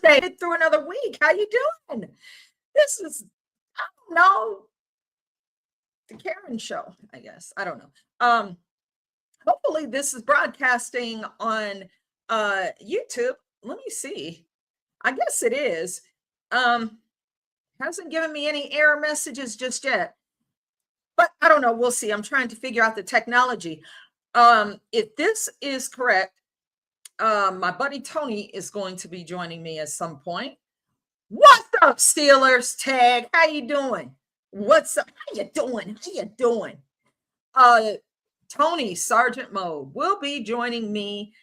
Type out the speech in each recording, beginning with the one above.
Thursday through another week. How you doing? This is, I don't know, the Karen show, I guess. I don't know. Hopefully this is broadcasting on YouTube. Let me see. I guess it is. Hasn't given me any error messages just yet. But I don't know. We'll see. I'm trying to figure out the technology. If this is correct, my buddy Tony is going to be joining me at some point. What's up, Steelers tag? How you doing? What's up? How you doing? How you doing? Tony Sergeant Mode will be joining me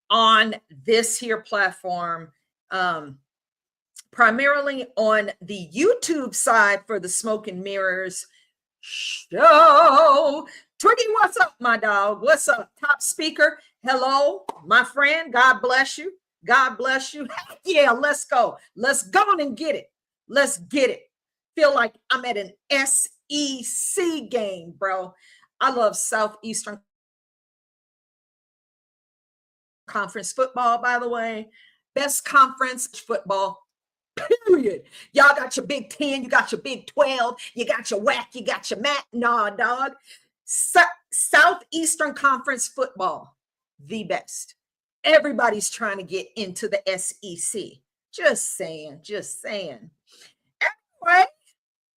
on this here platform, primarily on the YouTube side for the Smoke and Mirrors show. Twiggy, what's up, my dog? What's up, top speaker? Hello, my friend. God bless you. God bless you. Yeah, let's go. Let's go on and get it. Let's get it. Feel like I'm at an SEC game, bro. I love Southeastern Conference football, by the way. Best conference football, period. Y'all got your Big 10, you got your Big 12, you got your WAC, you got your MAC. Nah, dog. Southeastern Conference football, the best. Everybody's trying to get into the SEC. Just saying, just saying. Anyway,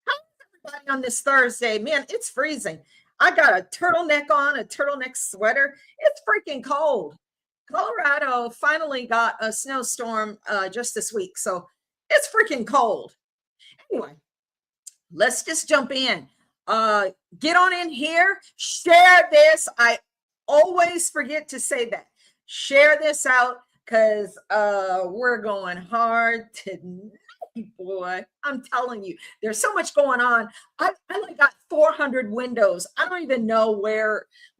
how's everybody on this Thursday? Man, it's freezing. I got a turtleneck on, a turtleneck sweater. It's freaking cold. Colorado finally got a snowstorm just this week, so it's freaking cold. Anyway, let's just jump in. Get on in here, share this. I always forget to say that. Share this out because we're going hard tonight, boy. I'm telling you, there's so much going on. I only got 400 windows. I don't even know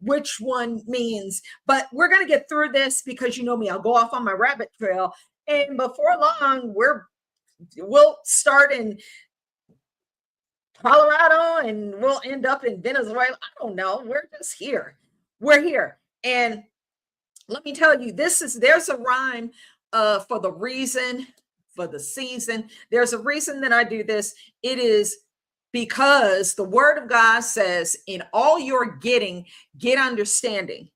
which one means, but we're going to get through this because you know me, I'll go off on my rabbit trail. And before long, we'll start in Colorado and we'll end up in Venezuela. I don't know. We're just here. We're here. And let me tell you, there's a rhyme for the reason, for the season. There's a reason that I do this. It is because the word of God says, in all you're getting, get understanding.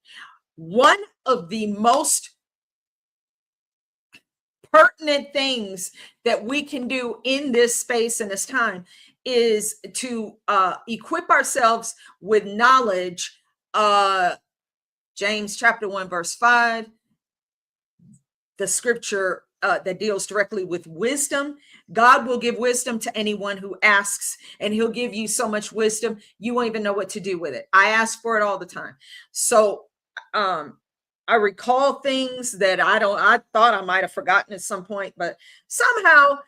One of the most pertinent things that we can do in this space and this time is to equip ourselves with knowledge. James chapter 1, verse 5, the scripture that deals directly with wisdom. God will give wisdom to anyone who asks, and he'll give you so much wisdom, you won't even know what to do with it. I ask for it all the time. So I recall things that I thought I might have forgotten at some point, but somehow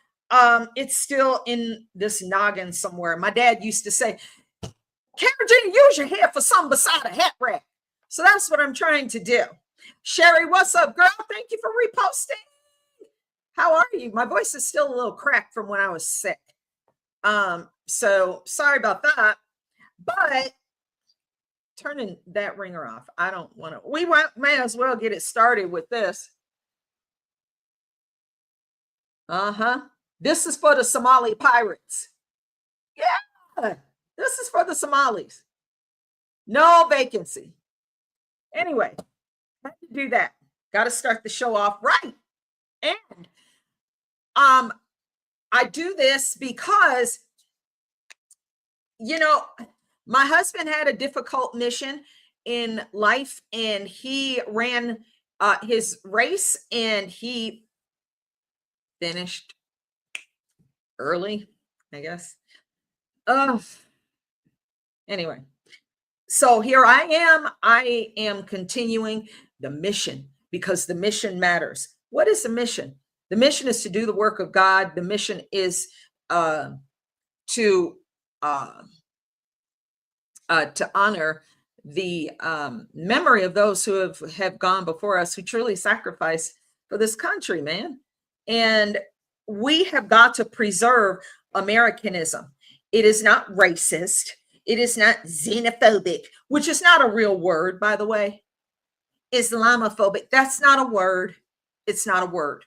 it's still in this noggin somewhere. My dad used to say, Karen Jean, use your head for something beside a hat rack. So that's what I'm trying to do. Sherry, what's up, girl? Thank you for reposting. How are you? My voice is still a little cracked from when I was sick. So sorry about that. But turning that ringer off. I don't want to. We may as well get it started with this. This is for the Somali pirates. Yeah, this is for the Somalis. No vacancy. Anyway, how to do that? Got to start the show off right. And I do this because, you know, my husband had a difficult mission in life, and he ran his race, and he finished early, I guess. Anyway. So here I am continuing the mission because the mission matters. What is the mission? The mission is to do the work of God. The mission is to honor the memory of those who have gone before us, who truly sacrificed for this country, man. And we have got to preserve Americanism. It is not racist. It is not xenophobic, which is not a real word, by the way. Islamophobic, that's not a word. It's not a word.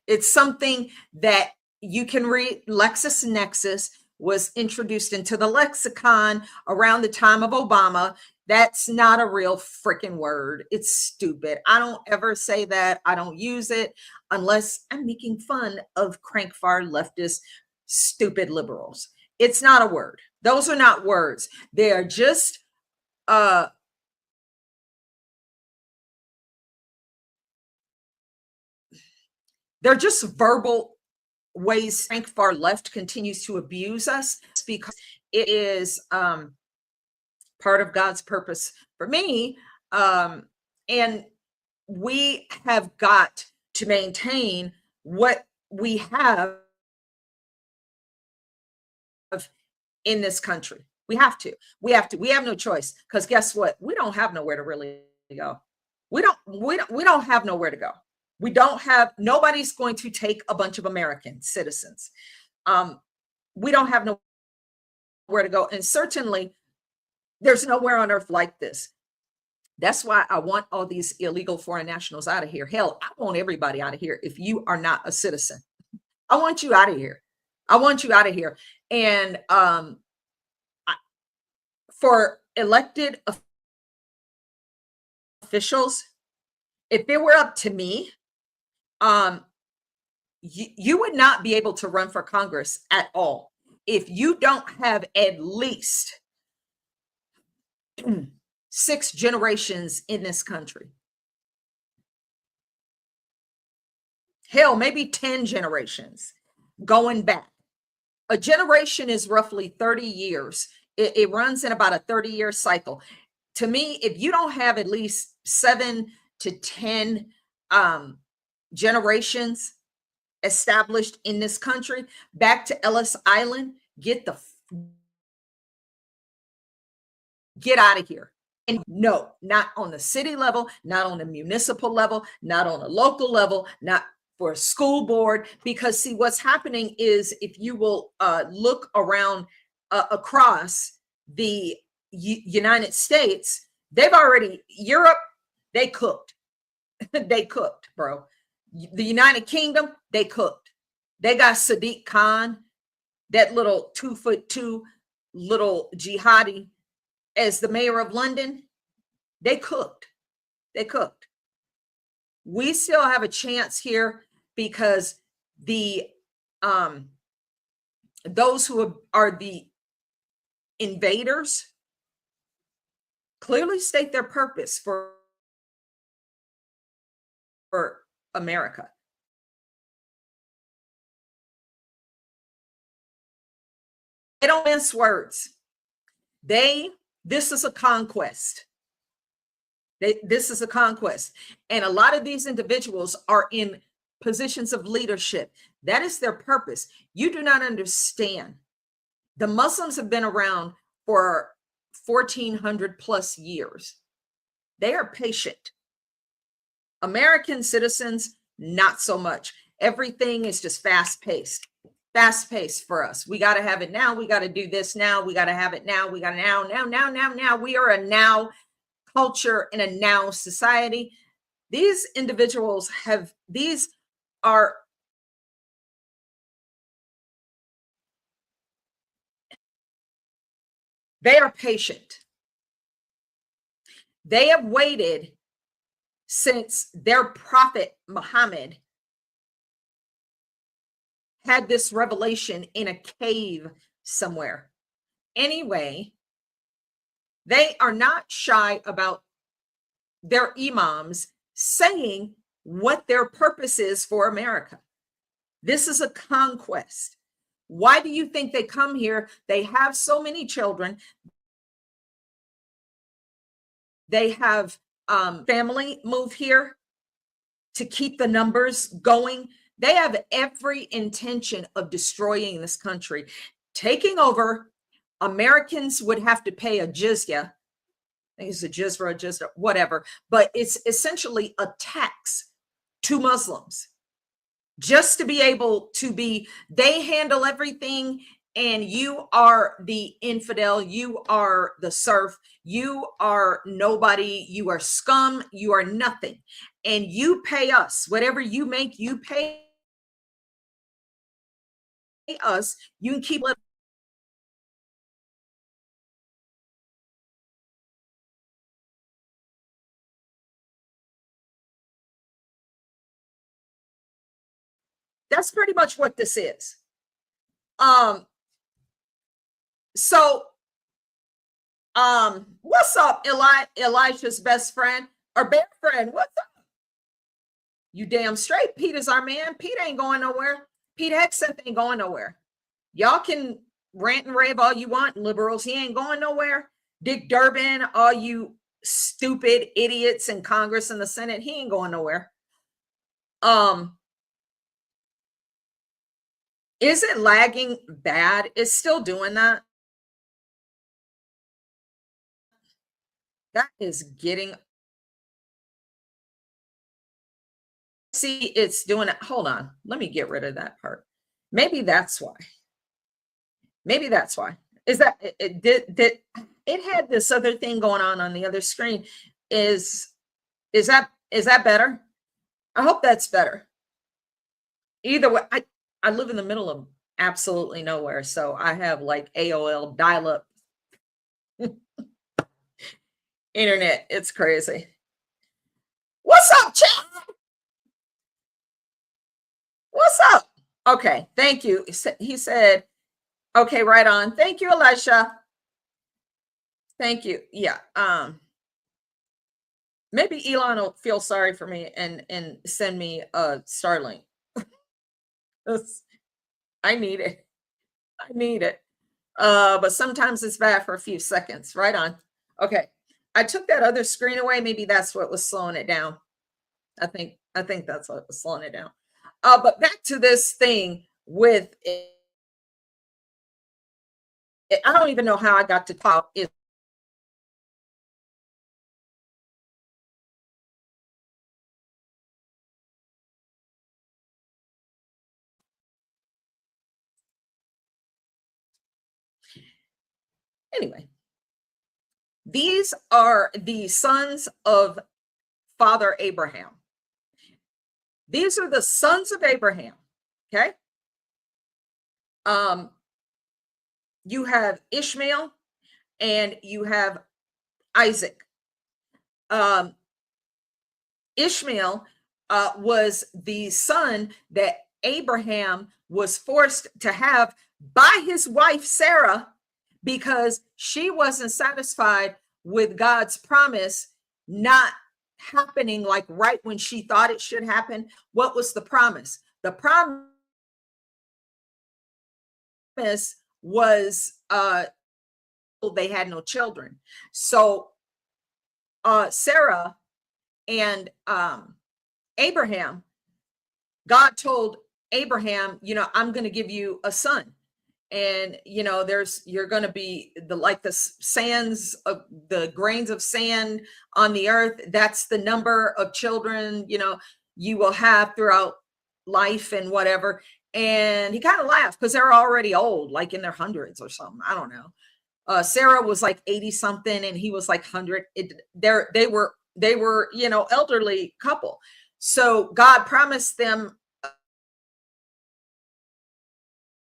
It's something that you can read. LexisNexis was introduced into the lexicon around the time of Obama. That's not a real freaking word. It's stupid. I don't ever say that. I don't use it unless I'm making fun of crank far leftist, stupid liberals. It's not a word. Those are not words. They are just uh they're just verbal ways crank far left continues to abuse us because it is part of God's purpose for me. And we have got to maintain what we have in this country. We have to. We have to. We have no choice because guess what? We don't have nowhere to really go. We don't have nowhere to go. We don't have nobody's going to take a bunch of American citizens. Um, we don't have nowhere to go. And certainly there's nowhere on earth like this. That's why I want all these illegal foreign nationals out of here. Hell, I want everybody out of here if you are not a citizen. I want you out of here. I want you out of here. And for elected officials, if it were up to me, you would not be able to run for Congress at all if you don't have at least 6 generations in this country. Hell, maybe 10 generations going back. A generation is roughly 30 years. It runs in about a 30-year cycle. To me, if you don't have at least 7 to 10 generations established in this country, back to Ellis Island, get out of here. And no, not on the city level, not on the municipal level, not on a local level, not for a school board. Because see, what's happening is if you will look around across the United States, Europe, they cooked. They cooked, bro. The United Kingdom, they cooked. They got Sadiq Khan, that little 2'2" little jihadi, as the mayor of London. They cooked. They cooked. We still have a chance here because the those who are the invaders clearly state their purpose for America. They don't mince words. This is a conquest. This is a conquest. And a lot of these individuals are in positions of leadership. That is their purpose. You do not understand. The Muslims have been around for 1400 plus years. They are patient. American citizens, not so much. Everything is just fast paced for us. We got to have it now. We got to do this now. We got to have it now. We got to now. We are a now culture in a now society. These individuals they are patient. They have waited since their prophet Muhammad had this revelation in a cave somewhere. Anyway, they are not shy about their imams saying what their purpose is for America. This is a conquest. Why do you think they come here? They have so many children. They have family move here to keep the numbers going. They have every intention of destroying this country, taking over. Americans would have to pay a jizya. I think it's a jizya, whatever, but it's essentially a tax to Muslims just to be able to be, they handle everything. And you are the infidel, you are the serf, you are nobody, you are scum, you are nothing. And you pay us, whatever you make, you pay us, you can keep living. That's pretty much what this is. Um, so what's up, Elijah's best friend or bear friend? What's up? You damn straight. Pete is our man. Pete ain't going nowhere. Pete Hegseth ain't going nowhere. Y'all can rant and rave all you want, liberals. He ain't going nowhere. Dick Durbin, all you stupid idiots in Congress and the Senate, he ain't going nowhere. Is it lagging bad? It's still doing that. That is getting. See, it's doing it. Hold on. Let me get rid of that part. Maybe that's why. Maybe that's why. Is that it did it had this other thing going on the other screen. Is that better? I hope that's better. Either way, I live in the middle of absolutely nowhere, so I have like AOL dial-up internet. It's crazy. What's up, chat? What's up? Okay, thank you. He said, okay, right on. Thank you, Elisha. Thank you. Yeah. Maybe Elon will feel sorry for me and send me a Starlink. I need it. I need it. But sometimes it's bad for a few seconds. Right on. Okay. I took that other screen away. Maybe that's what was slowing it down. I think that's what was slowing it down. But back to this thing with it, I don't even know how I got to talk. Anyway, these are the sons of Father Abraham. These are the sons of Abraham. Okay. You have Ishmael and you have Isaac. Ishmael was the son that Abraham was forced to have by his wife Sarah because she wasn't satisfied with God's promise not happening like right when she thought it should happen. What was the promise? The promise was they had no children. So Sarah and Abraham, God told Abraham, I'm going to give you a son. And you're going to be the sands of the grains of sand on the earth. That's the number of children you will have throughout life and whatever. And he kind of laughed because they're already old, like in their hundreds or something. I don't know. Sarah was like 80 something and he was like 100. They were elderly couple. So God promised them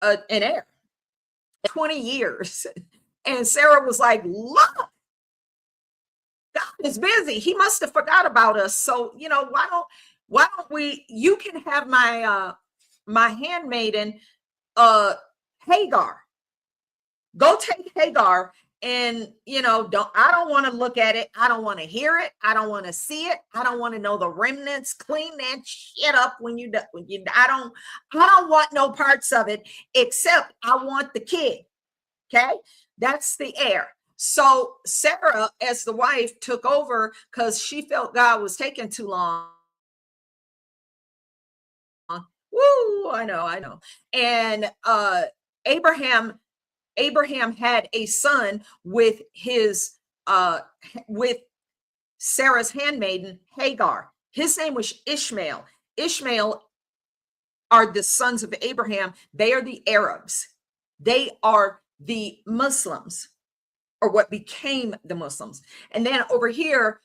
an heir. 20 years. And Sarah was like, look, God is busy. He must have forgot about us. So, why don't we, you can have my handmaiden, Hagar. Go take Hagar and, I don't want to look at it. I don't want to hear it. I don't want to see it. I don't want to know the remnants. Clean that shit up I don't want no parts of it, except I want the kid. Okay. That's the heir. So Sarah, as the wife, took over because she felt God was taking too long. Woo, I know. And Abraham had a son with with Sarah's handmaiden Hagar. His name was Ishmael. Ishmael are the sons of Abraham. They are the Arabs. They are the Muslims, or what became the Muslims. And then over here,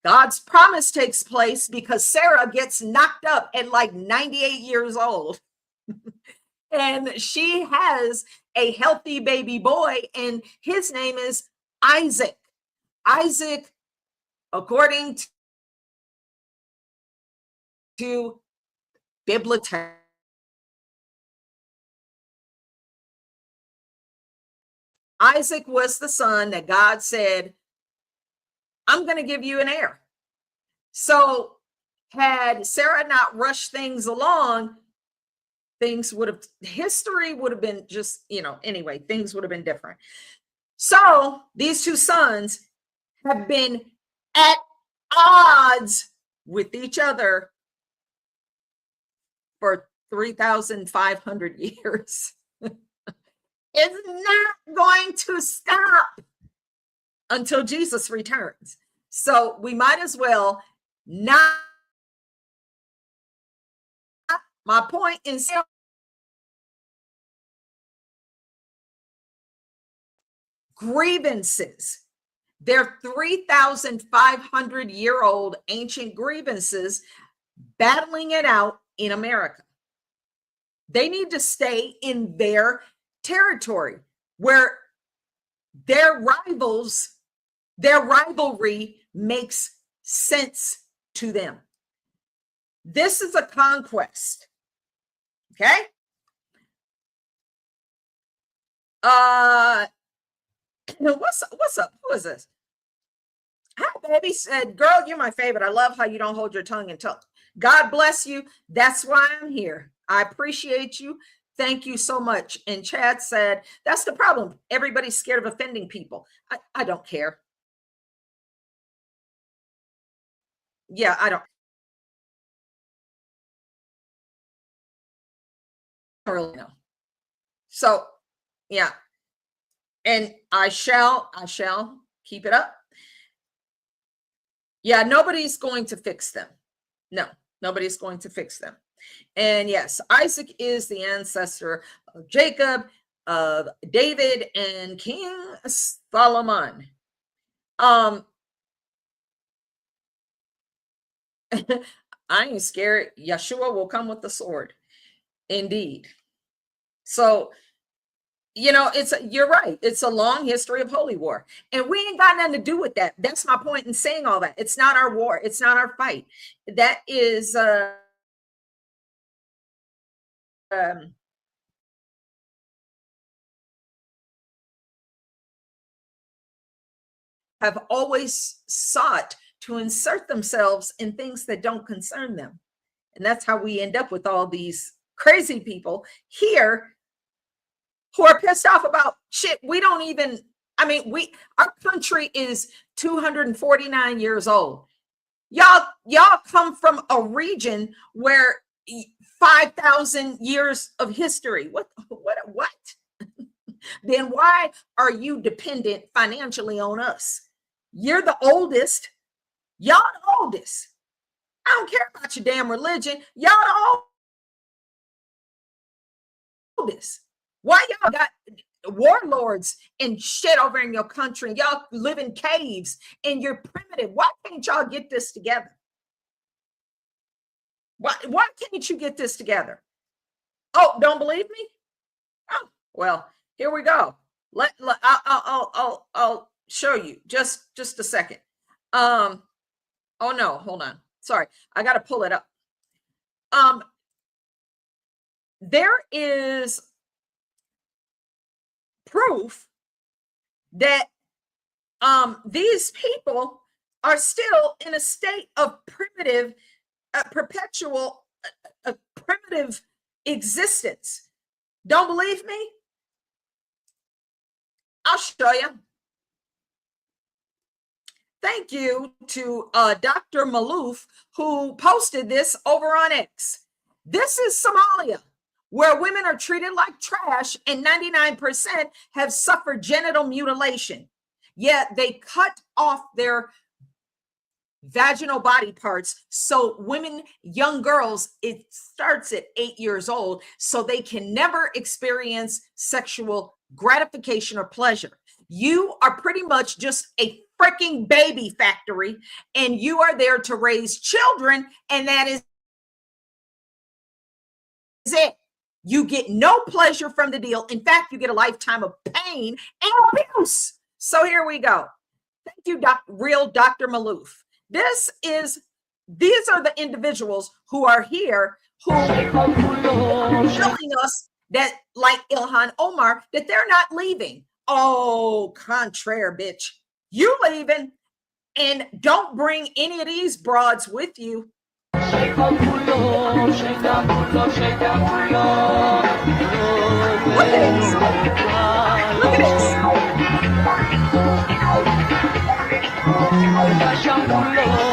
God's promise takes place because Sarah gets knocked up at like 98 years old. And she has a healthy baby boy, and his name is Isaac. Isaac, according to biblical, Isaac was the son that God said, I'm going to give you an heir. So had Sarah not rushed things along, history would have been just, anyway, things would have been different. So these two sons have been at odds with each other for 3,500 years. It's not going to stop until Jesus returns. So we might as well not. My point is grievances. They're 3,500-year-old ancient grievances battling it out in America. They need to stay in their territory where their rivalry makes sense to them. This is a conquest. Okay? What's up? Who is this? Hi, baby. Said, girl, you're my favorite. I love how you don't hold your tongue and talk. God bless you. That's why I'm here. I appreciate you. Thank you so much. And Chad said, that's the problem. Everybody's scared of offending people. I don't care. Yeah, I don't really know. So, yeah. And I shall keep it up. Yeah, nobody's going to fix them. No, nobody's going to fix them. And yes, Isaac is the ancestor of Jacob, of David, and King Solomon. I ain't scared. Yeshua will come with the sword. Indeed. So, you're right. It's a long history of holy war. And we ain't got nothing to do with that. That's my point in saying all that. It's not our war. It's not our fight. That is have always sought to insert themselves in things that don't concern them. And that's how we end up with all these crazy people here who are pissed off about shit. We don't even, our country is 249 years old. Y'all come from a region where 5,000 years of history. What? Then why are you dependent financially on us? You're the oldest. Y'all the oldest. I don't care about your damn religion. Y'all the oldest. Why y'all got warlords and shit over in your country? Y'all live in caves and you're primitive. Why can't y'all get this together? Why can't you get this together? Oh, don't believe me? Oh, well, here we go. I'll show you just a second. Oh no, hold on. Sorry, I got to pull it up. There is proof that these people are still in a state of primitive, perpetual, primitive existence. Don't believe me? I'll show you. Thank you to Dr. Malouf, who posted this over on X. This is Somalia, where women are treated like trash and 99% have suffered genital mutilation. Yet they cut off their vaginal body parts. So women, young girls, it starts at 8 years old, so they can never experience sexual gratification or pleasure. You are pretty much just a freaking baby factory, and you are there to raise children, and that is it. You get no pleasure from the deal. In fact, you get a lifetime of pain and abuse. So here we go. Thank you, real Dr. Malouf. These are the individuals who are here who are telling us that, like Ilhan Omar, that they're not leaving. Oh, contraire, bitch. You leaving, and don't bring any of these broads with you. Look at this. Look at this.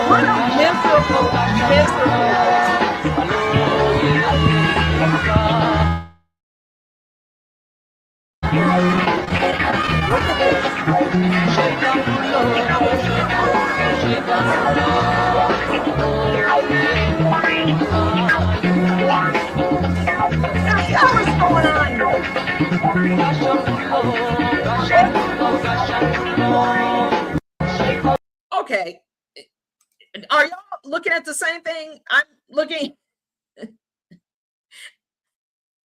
What a miserable, Look at this. What's going on here? Okay. Are y'all looking at the same thing? I'm looking.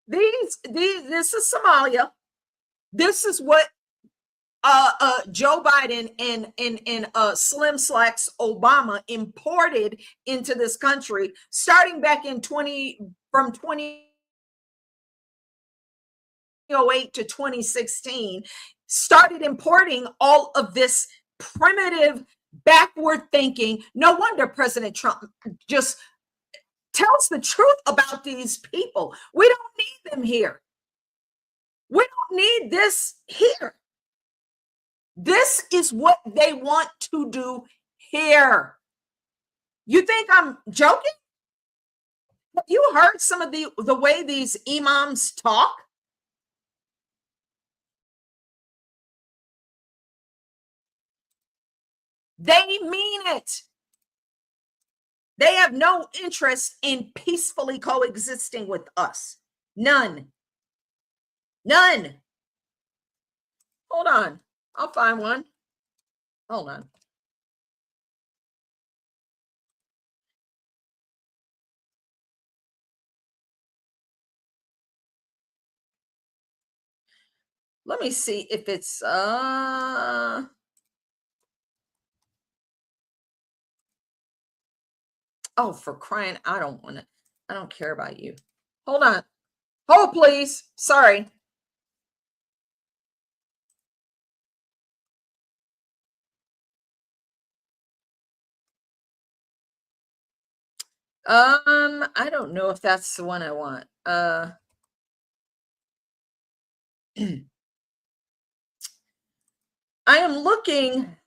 This is Somalia. This is what Joe Biden and Slim Slacks Obama imported into this country, starting back in 2008 to 2016, started importing all of this primitive, backward thinking. No wonder President Trump just tells the truth about these people. We don't need them here. We don't need this here. This is what they want to do here. You think I'm joking? Have you heard some of the way these imams talk? They mean it. They have no interest in peacefully coexisting with us. None. None. Hold on. I'll find one. Hold on. Let me see if it's oh, for crying, I don't care about you. Hold on. Hold, please. Sorry. I don't know if that's the one I want. I am looking.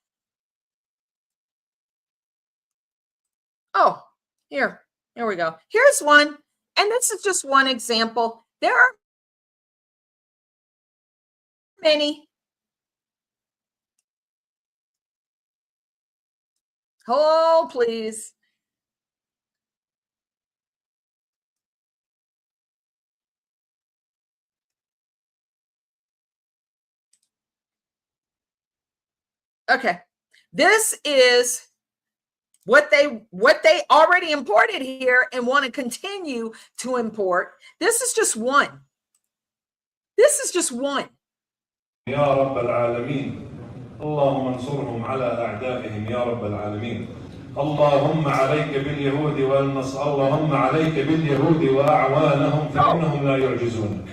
Oh, here we go. Here's one. And this is just one example. There are many. Hold, please. Okay. This is what they already imported here and want to continue to import. This is just one. This is just one. يا رب العالمين اللهم انصرهم على أعدائهم يا رب العالمين اللهم عليك باليهود والنصارى اللهم عليك باليهود وأعوانهم فإنهم لا يعجزونك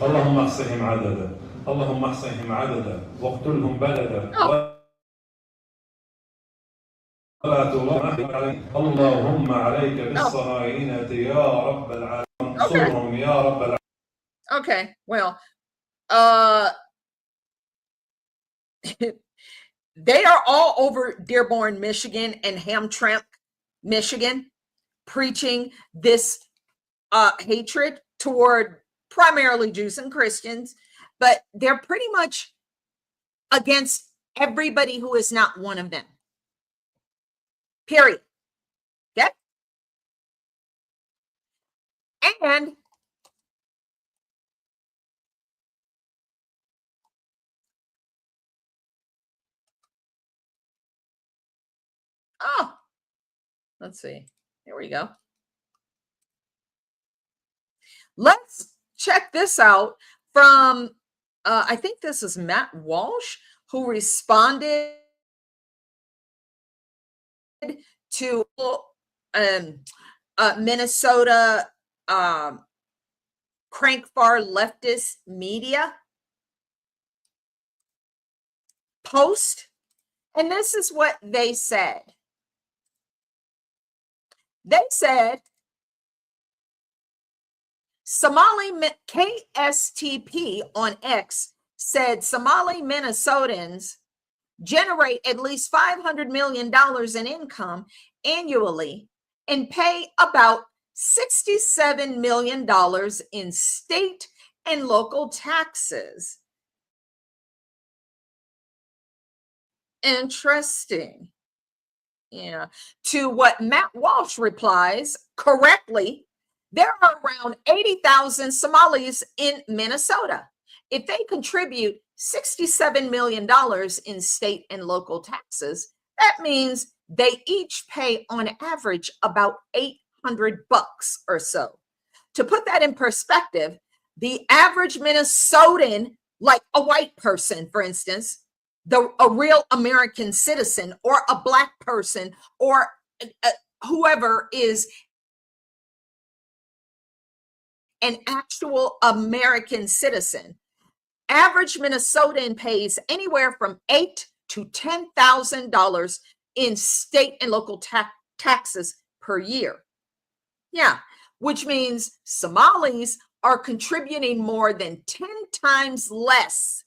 اللهم احصهم عددا اللهم احصهم عددا واقتلهم بلدا ولا تغرق عليهم اللهم عليك بالصهاينة يا رب العالمين انصرهم يا رب العالمين. Okay, well, they are all over Dearborn, Michigan and Hamtramck, Michigan, preaching this hatred toward primarily Jews and Christians, but they're pretty much against everybody who is not one of them. Period. Okay? And let's see. Here we go. Let's check this out from, I think this is Matt Walsh, who responded to um, Minnesota crank far leftist media post. And this is what they said. They said, Somali KSTP on X said Somali Minnesotans generate at least $500 million in income annually and pay about $67 million in state and local taxes. Interesting. Yeah. To what Matt Walsh replies correctly, there are around 80,000 Somalis in Minnesota. If they contribute $67 million in state and local taxes, that means they each pay on average about $800 or so. To put that in perspective, the average Minnesotan, like a white person, for instance, a real American citizen or a black person or whoever is an actual American citizen, average Minnesotan pays anywhere from $8,000 to $10,000 in state and local taxes per year. Yeah, which means Somalis are contributing more than 10 times less,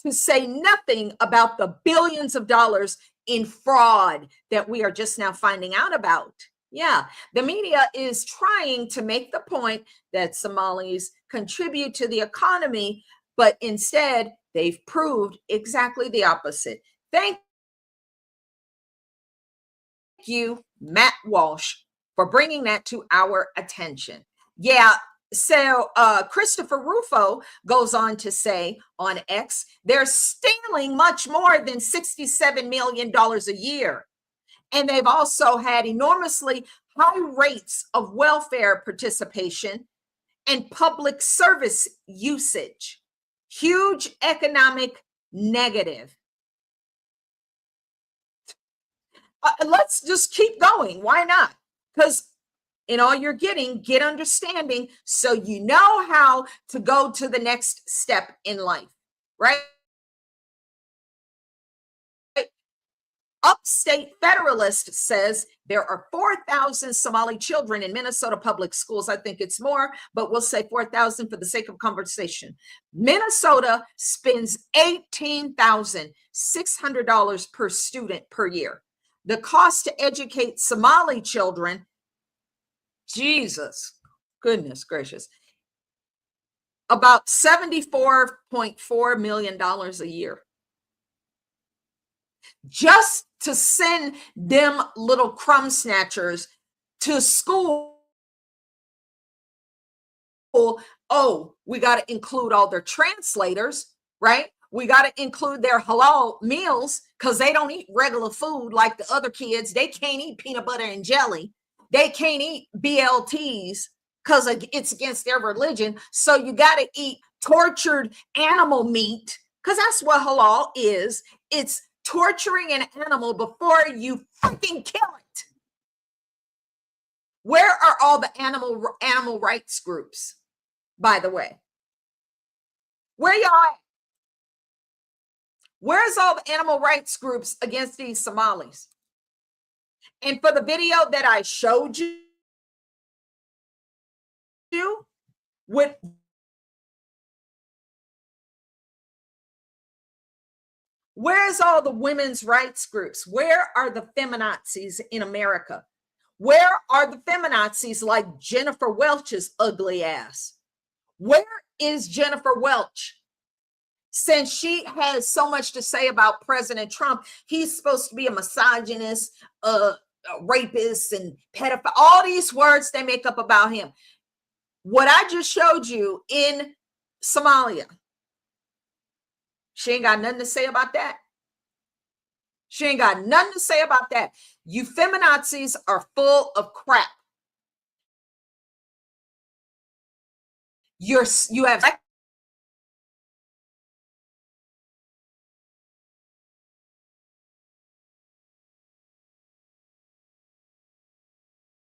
to say nothing about the billions of dollars in fraud that we are just now finding out about. Yeah, the media is trying to make the point that Somalis contribute to the economy, but instead they've proved exactly the opposite. Thank you, Matt Walsh, for bringing that to our attention. Yeah, so Christopher Rufo goes on to say on X, they're stealing much more than $67 million a year. And they've also had enormously high rates of welfare participation and public service usage. Huge economic negative. Let's just keep going. Why not? Because in all you're getting, get understanding so you know how to go to the next step in life, right? Upstate Federalist says there are 4,000 Somali children in Minnesota public schools. I think it's more, but we'll say 4,000 for the sake of conversation. Minnesota spends $18,600 per student per year. The cost to educate Somali children, Jesus, goodness gracious, about $74.4 million a year. Just to send them little crumb snatchers to school. Oh, we got to include all their translators, right? We got to include their halal meals because they don't eat regular food like the other kids. They can't eat peanut butter and jelly. They can't eat BLTs because it's against their religion. So you got to eat tortured animal meat because that's what halal is. It's torturing an animal before you fucking kill it. Where are all the animal rights groups, by the way? Where y'all at? Where's all the animal rights groups against these Somalis? And for the video that I showed you with where's all the women's rights groups? Where are the feminazis in America? Where are the feminazis like Jennifer Welch's ugly ass? Where is Jennifer Welch? Since she has so much to say about President Trump, he's supposed to be a misogynist, a rapist, and pedophile. All these words they make up about him. What I just showed you in Somalia, she ain't got nothing to say about that. She ain't got nothing to say about that. You feminazis are full of crap. you have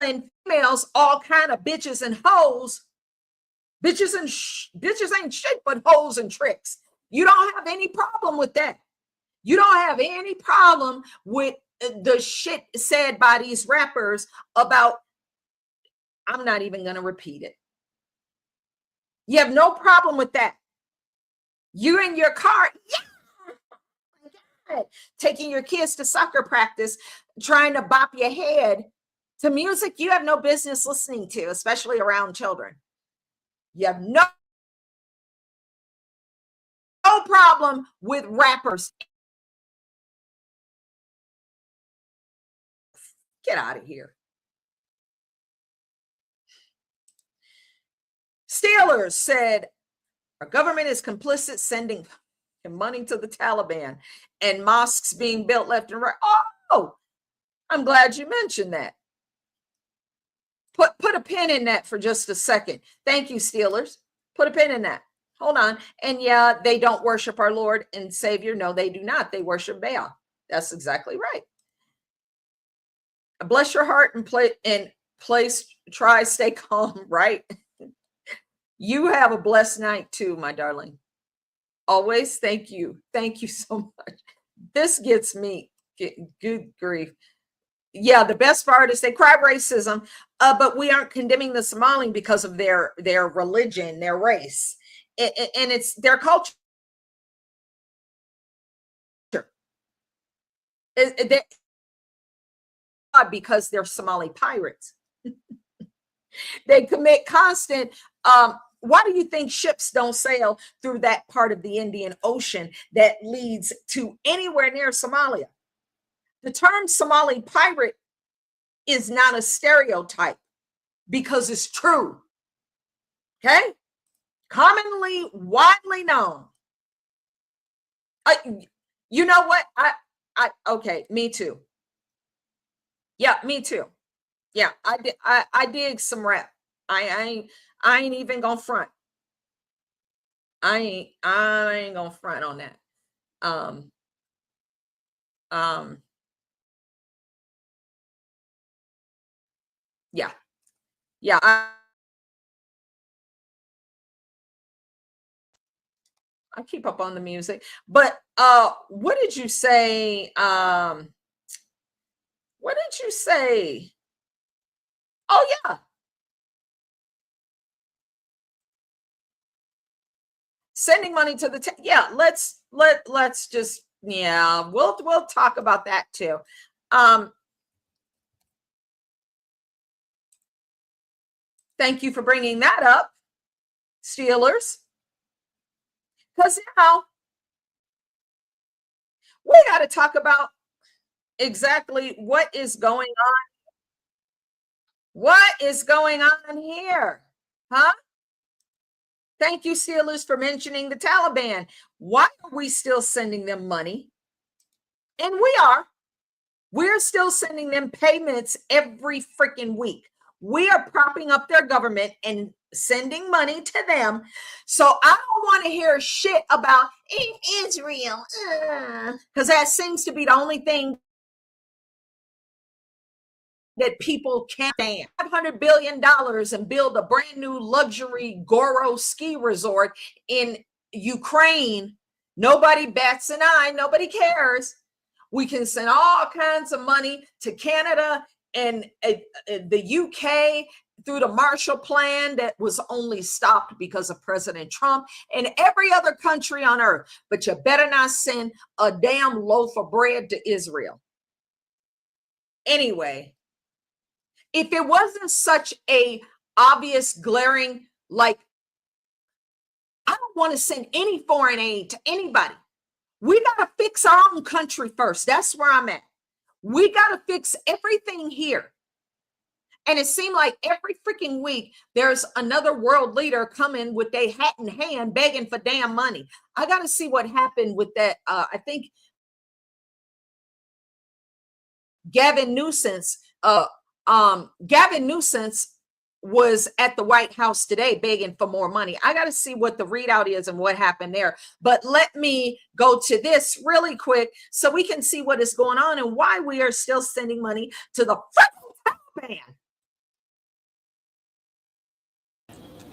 and females, all kind of bitches and hoes. Bitches and bitches ain't shit but hoes and tricks. You don't have any problem with that. You don't have any problem with the shit said by these rappers about, I'm not even going to repeat it. You have no problem with that. You're in your car, yeah, taking your kids to soccer practice, trying to bop your head to music you have no business listening to, especially around children. You have no problem with rappers. Get out of here. Steelers said our government is complicit sending money to the Taliban and mosques being built left and right. Oh, I'm glad you mentioned that. Put a pin in that for just a second. Thank you, Steelers. Put a pin in that. Hold on. And yeah, they don't worship our Lord and Savior. No, they do not. They worship Baal. That's exactly right. Bless your heart and try stay calm, right? You have a blessed night too, my darling. Always. Thank you. Thank you so much. This gets me. Good grief. Yeah, the best part is they cry racism, but we aren't condemning the Somali because of their religion, their race, and it's their culture. Because they're Somali pirates. They commit constant. Why do you think ships don't sail through that part of the Indian Ocean that leads to anywhere near Somalia? The term Somali pirate is not a stereotype because it's true. Okay? Commonly, widely known. You know what? Okay, me too. Yeah, me too. Yeah, I dig some rap. I ain't even gonna front. I ain't gonna front on that. Yeah. Yeah, I keep up on the music. But what did you say? What did you say? Oh yeah. Sending money to the yeah, let's just yeah, we'll talk about that too. Thank you for bringing that up, Steelers. Because now we got to talk about exactly what is going on. What is going on here? Huh? Thank you, Steelers, for mentioning the Taliban. Why are we still sending them money? And we are. We're still sending them payments every freaking week. We are propping up their government and sending money to them. So I don't want to hear shit about Israel, because that seems to be the only thing that people can't stand. $500 billion and build a brand new luxury Goro ski resort in Ukraine. Nobody bats an eye. Nobody cares. We can send all kinds of money to Canada and the UK through the Marshall Plan that was only stopped because of President Trump, and every other country on earth. But you better not send a damn loaf of bread to Israel. Anyway, if it wasn't such a obvious, glaring, like, I don't want to send any foreign aid to anybody. We got to fix our own country first. That's where I'm at. We got to fix everything here. And it seemed like every freaking week, there's another world leader coming with their hat in hand, begging for damn money. I got to see what happened with that. I think Gavin Newsom was at the White House today begging for more money. I got to see what the readout is and what happened there. But let me go to this really quick so we can see what is going on and why we are still sending money to the Taliban.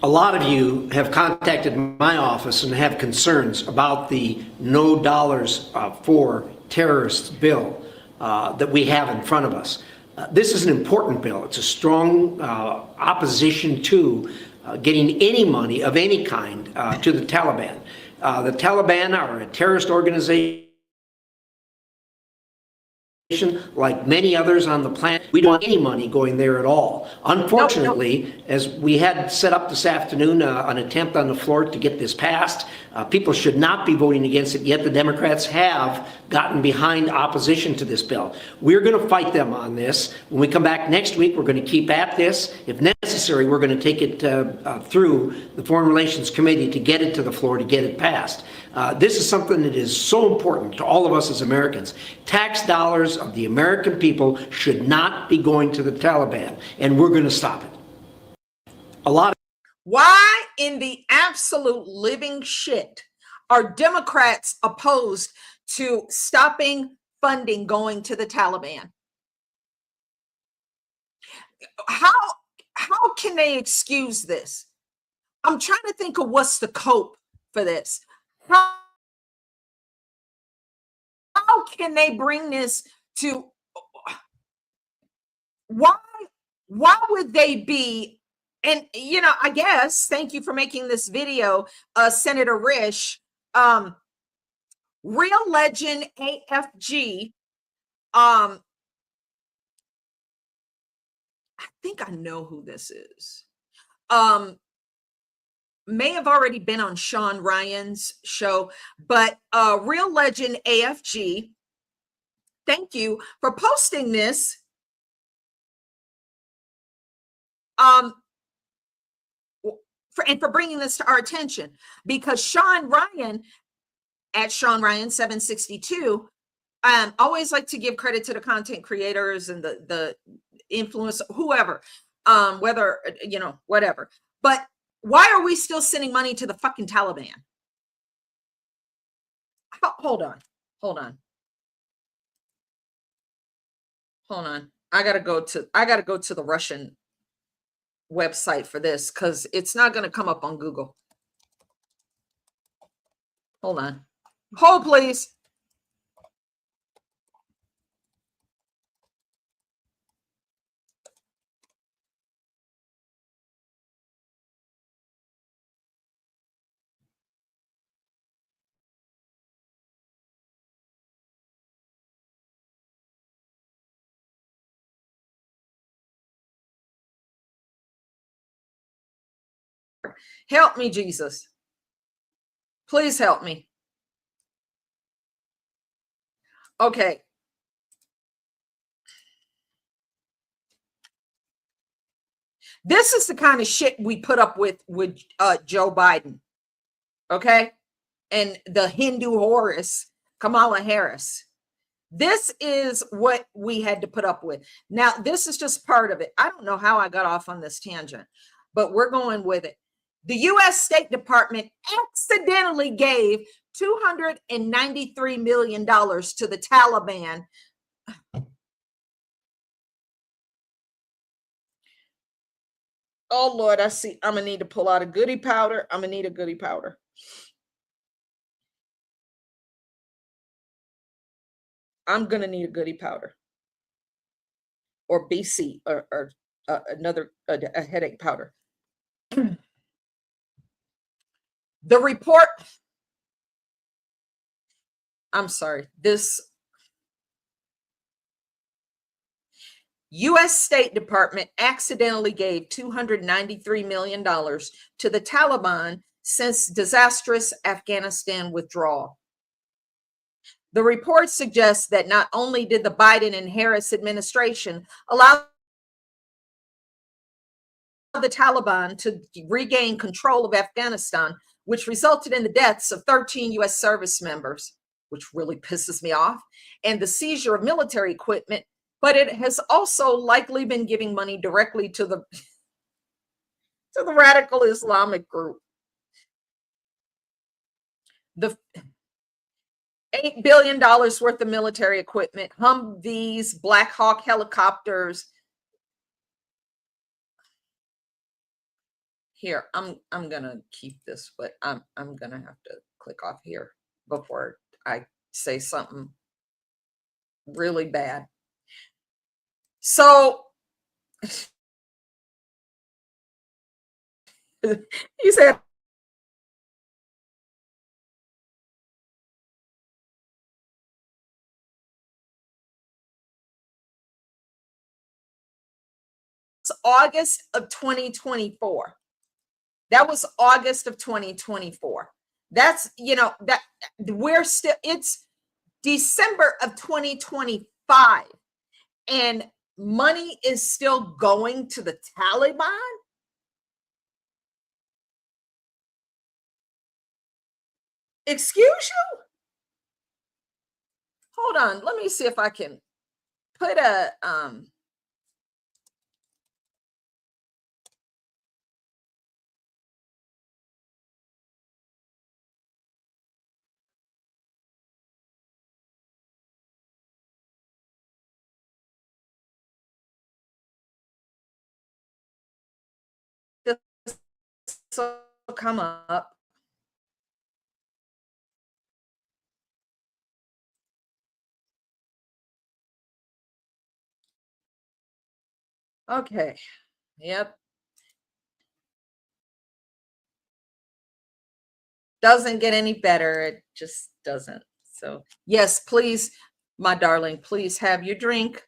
A lot of you have contacted my office and have concerns about the no dollars for terrorists bill that we have in front of us. This is an important bill. It's a strong opposition to getting any money of any kind to the Taliban. The Taliban are a terrorist organization like many others on the planet. We don't want any money going there at all. Unfortunately, as we had set up this afternoon, an attempt on the floor to get this passed, people should not be voting against it, yet the Democrats have gotten behind opposition to this bill. We're going to fight them on this. When we come back next week, we're going to keep at this. If necessary, we're going to take it through the Foreign Relations Committee to get it to the floor, to get it passed. This is something that is so important to all of us as Americans. Tax dollars of the American people should not be going to the Taliban, and we're going to stop it. Why in the absolute living shit are Democrats opposed to stopping funding going to the Taliban? How can they excuse this? I'm trying to think of what's the cope for this. How can they bring this to, why would they be, and I guess, thank you for making this video, Senator Risch, Real Legend AFG, I think I know who this is. May have already been on Sean Ryan's show, but Real Legend AFG, thank you for posting this. And for bringing this to our attention, because Sean Ryan at Sean Ryan 762, always like to give credit to the content creators and the influence, whoever, whether, whatever. But why are we still sending money to the fucking Taliban? Hold on. I gotta go to the Russian website for this because it's not going to come up on Google. Hold on. Hold, please. Help me, Jesus. Please help me. Okay. This is the kind of shit we put up with Joe Biden. Okay? And the Hindu Horus, Kamala Harris. This is what we had to put up with. Now, this is just part of it. I don't know how I got off on this tangent, but we're going with it. The U.S. State Department accidentally gave $293 million to the Taliban. Oh, Lord, I see. I'm going to need to pull out a goodie powder. I'm going to need a goodie powder. I'm going to need a goodie powder. Or BC, or another a headache powder. The report, I'm sorry, this U.S. State Department accidentally gave $293 million to the Taliban since disastrous Afghanistan withdrawal. The report suggests that not only did the Biden and Harris administration allow the Taliban to regain control of Afghanistan, which resulted in the deaths of 13 U.S. service members, which really pisses me off, and the seizure of military equipment, but it has also likely been giving money directly to the to the radical Islamic group. The $8 billion worth of military equipment, Humvees, Black Hawk helicopters. Here, I'm gonna keep this, but I'm gonna have to click off here before I say something really bad. So he said it's August of 2024. That was August of 2024. That's, that we're still, it's December of 2025, and money is still going to the Taliban. Excuse you? Hold on. Let me see if I can put a this will come up. Okay. Yep. Doesn't get any better. It just doesn't. So, yes, please, my darling, please have your drink.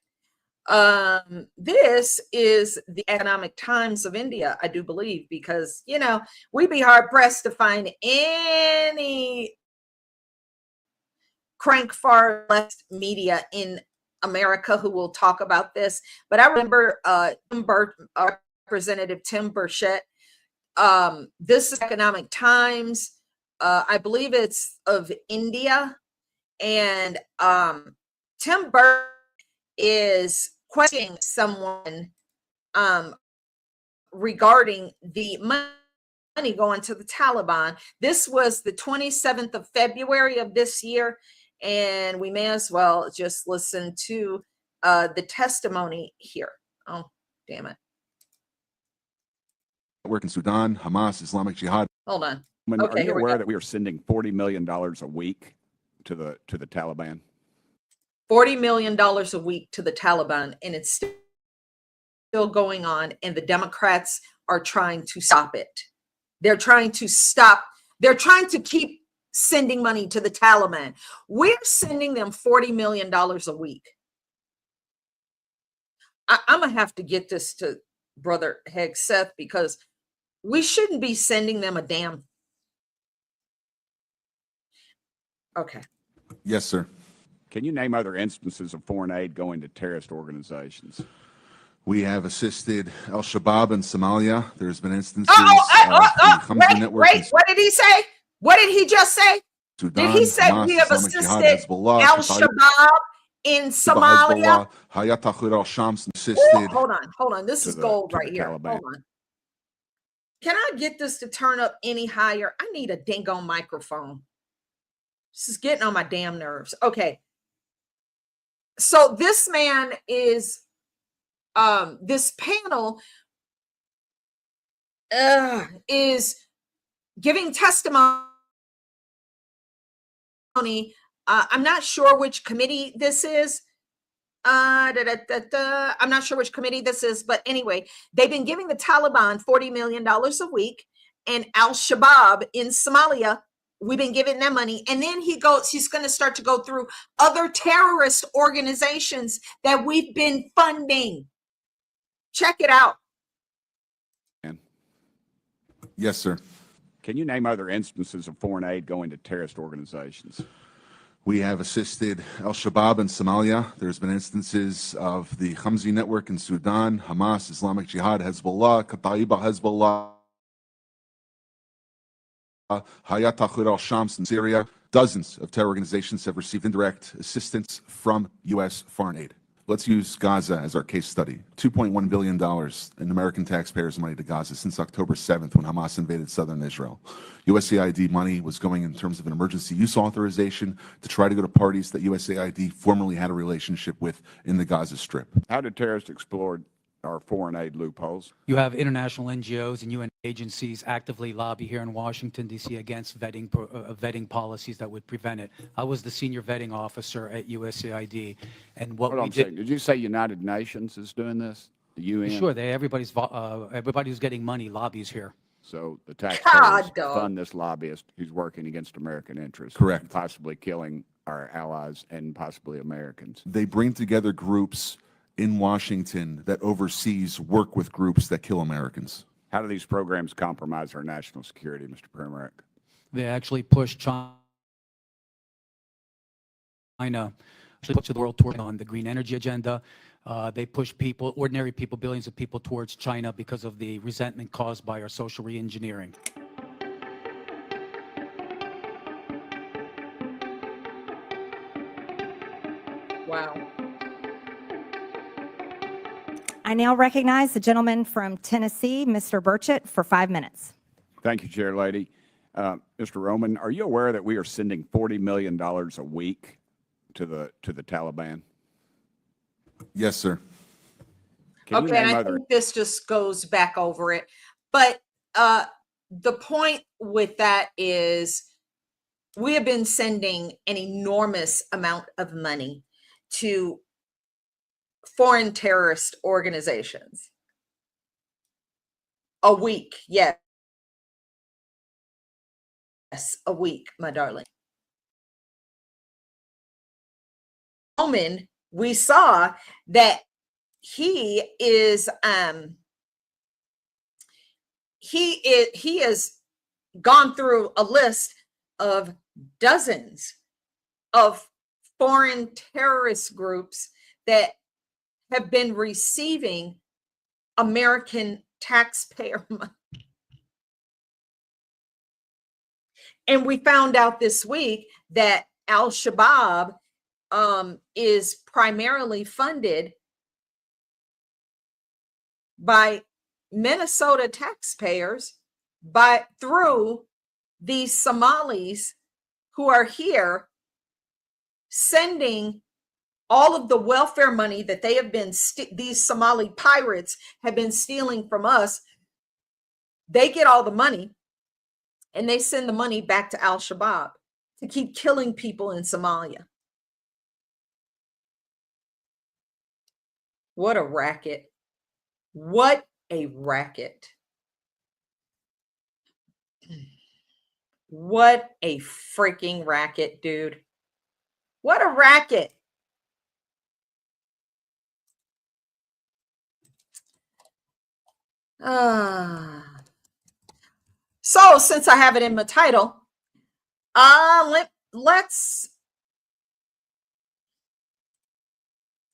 This is the Economic Times of India, I do believe, because, we'd be hard pressed to find any crank far left media in America who will talk about this. But I remember Representative Tim Burchett. This is Economic Times. I believe it's of India. And Tim Burchett is questioning someone regarding the money going to the Taliban. This was the 27th of February of this year, and we may as well just listen to the testimony here. Oh, damn it. Work in Sudan, Hamas, Islamic Jihad. Hold on. Are you aware that we are sending $40 million a week to the Taliban? $40 million a week to the Taliban, and it's still going on, and the Democrats are trying to stop it. They're trying to keep sending money to the Taliban. We're sending them $40 million a week. I'm going to have to get this to Brother Hegseth, because we shouldn't be sending them a damn. Okay. Yes, sir. Can you name other instances of foreign aid going to terrorist organizations? We have assisted Al-Shabaab in Somalia. There's been instances of the Hamza network. Wait, what did he say? What did he just say? Sudan, Did he say Hamas, we have Islamic Jihad, assisted Hezbollah, Al-Shabaab in Somalia? Hayat Tahrir al-Shams assisted. Hold on. This is gold right here. Taliban. Hold on. Can I get this to turn up any higher? I need a dingo microphone. This is getting on my damn nerves. Okay. So this man is, this panel is giving testimony. I'm not sure which committee this is. I'm not sure which committee this is, but anyway, they've been giving the Taliban $40 million a week, and Al-Shabaab in Somalia, we've been giving them money. And then he's going to start to go through other terrorist organizations that we've been funding. Check it out. Yes, sir. Can you name other instances of foreign aid going to terrorist organizations? We have assisted Al-Shabaab in Somalia. There's been instances of the Hamza network in Sudan, Hamas, Islamic Jihad, Hezbollah, Kata'iba Hezbollah, Hayat Tahrir al-Shams in Syria. Dozens of terror organizations have received indirect assistance from U.S. foreign aid. Let's use Gaza as our case study. $2.1 billion in American taxpayers' money to Gaza since October 7th when Hamas invaded southern Israel. USAID money was going in terms of an emergency use authorization to try to go to parties that USAID formerly had a relationship with in the Gaza Strip. How did terrorists exploit our foreign aid loopholes? You have international NGOs and UN agencies actively lobby here in Washington, D.C. against vetting policies that would prevent it. I was the senior vetting officer at USAID, and what Hold on we a second. Did you say United Nations is doing this? The UN? Sure, everybody who's getting money lobbies here. So the taxpayers God, dog. fund this lobbyist who's working against American interests. Correct. And possibly killing our allies and possibly Americans. They bring together groups in Washington that overseas work with groups that kill Americans. How do these programs compromise our national security, Mr. Premack? They actually push China to the world tour on the green energy agenda. They push people, ordinary people, billions of people towards China because of the resentment caused by our social re-engineering. Wow. I now recognize the gentleman from Tennessee, Mr. Burchett, for 5 minutes. Thank you, Chair Lady. Mr. Roman, are you aware that we are sending $40 million a week to the Taliban? Yes, sir. Can you Okay, and name I other? think this just goes back over it. But the point with that is we have been sending an enormous amount of money to foreign terrorist organizations. A week, yes. Yes, a week, my darling. Roman, we saw that he has gone through a list of dozens of foreign terrorist groups that have been receiving American taxpayer money. And we found out this week that Al-Shabaab is primarily funded by Minnesota taxpayers through these Somalis who are here sending all of the welfare money that they have been, these Somali pirates have been stealing from us. They get all the money and they send the money back to Al-Shabaab to keep killing people in Somalia. What a racket. What a racket. What a freaking racket, dude. What a racket. So since I have it in my title, let's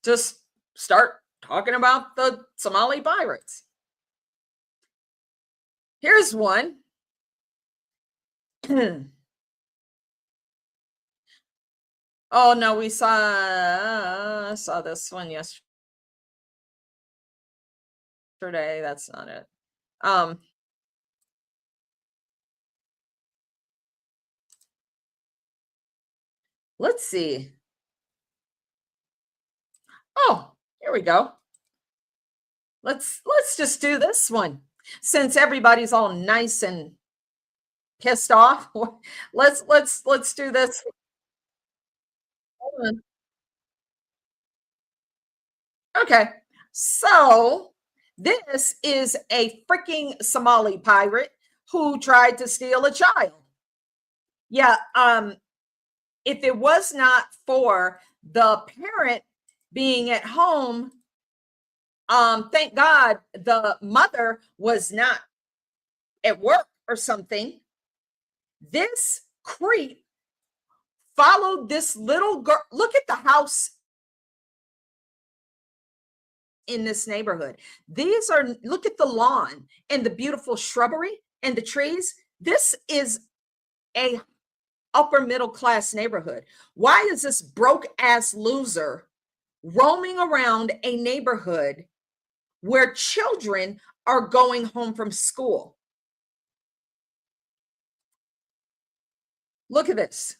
just start talking about the Somali pirates. Here's one. Oh no, we saw this one yesterday. That's not it. Let's see. Oh, here we go. Let's just do this one. Since everybody's all nice and pissed off, let's do this. Hold on. Okay. So this is a freaking Somali pirate who tried to steal a child. Yeah, if it was not for the parent being at home, thank God the mother was not at work or something. This creep followed this little girl. Look at the house in this neighborhood. Look at the lawn and the beautiful shrubbery and the trees. This is a upper middle class neighborhood. Why is this broke ass loser roaming around a neighborhood where children are going home from school. Look at this.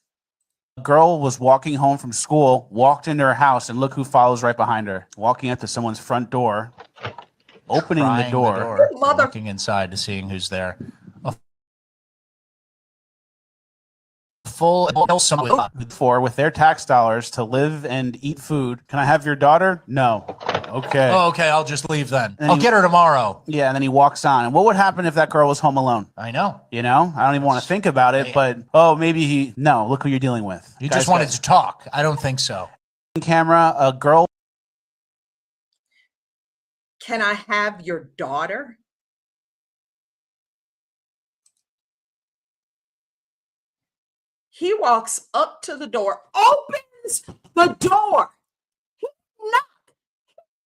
A girl was walking home from school, walked into her house, and look who follows right behind her. Walking up to someone's front door, opening the Trying Oh, mother- looking inside to seeing who's there. A full Somali for with their tax dollars to live and eat food. Can I have your daughter? No. Okay. Oh, okay, I'll just leave then. And I'll he- get her tomorrow. Yeah, and then he walks on. And what would happen if that girl was home alone? I know. You know, I don't even want to think about it, but oh, maybe he. No, look who you're dealing with. You Guys just wanted got- to talk. I don't think so. camera. A girl. Can I have your daughter? He walks up to the door, opens the door. He knocked,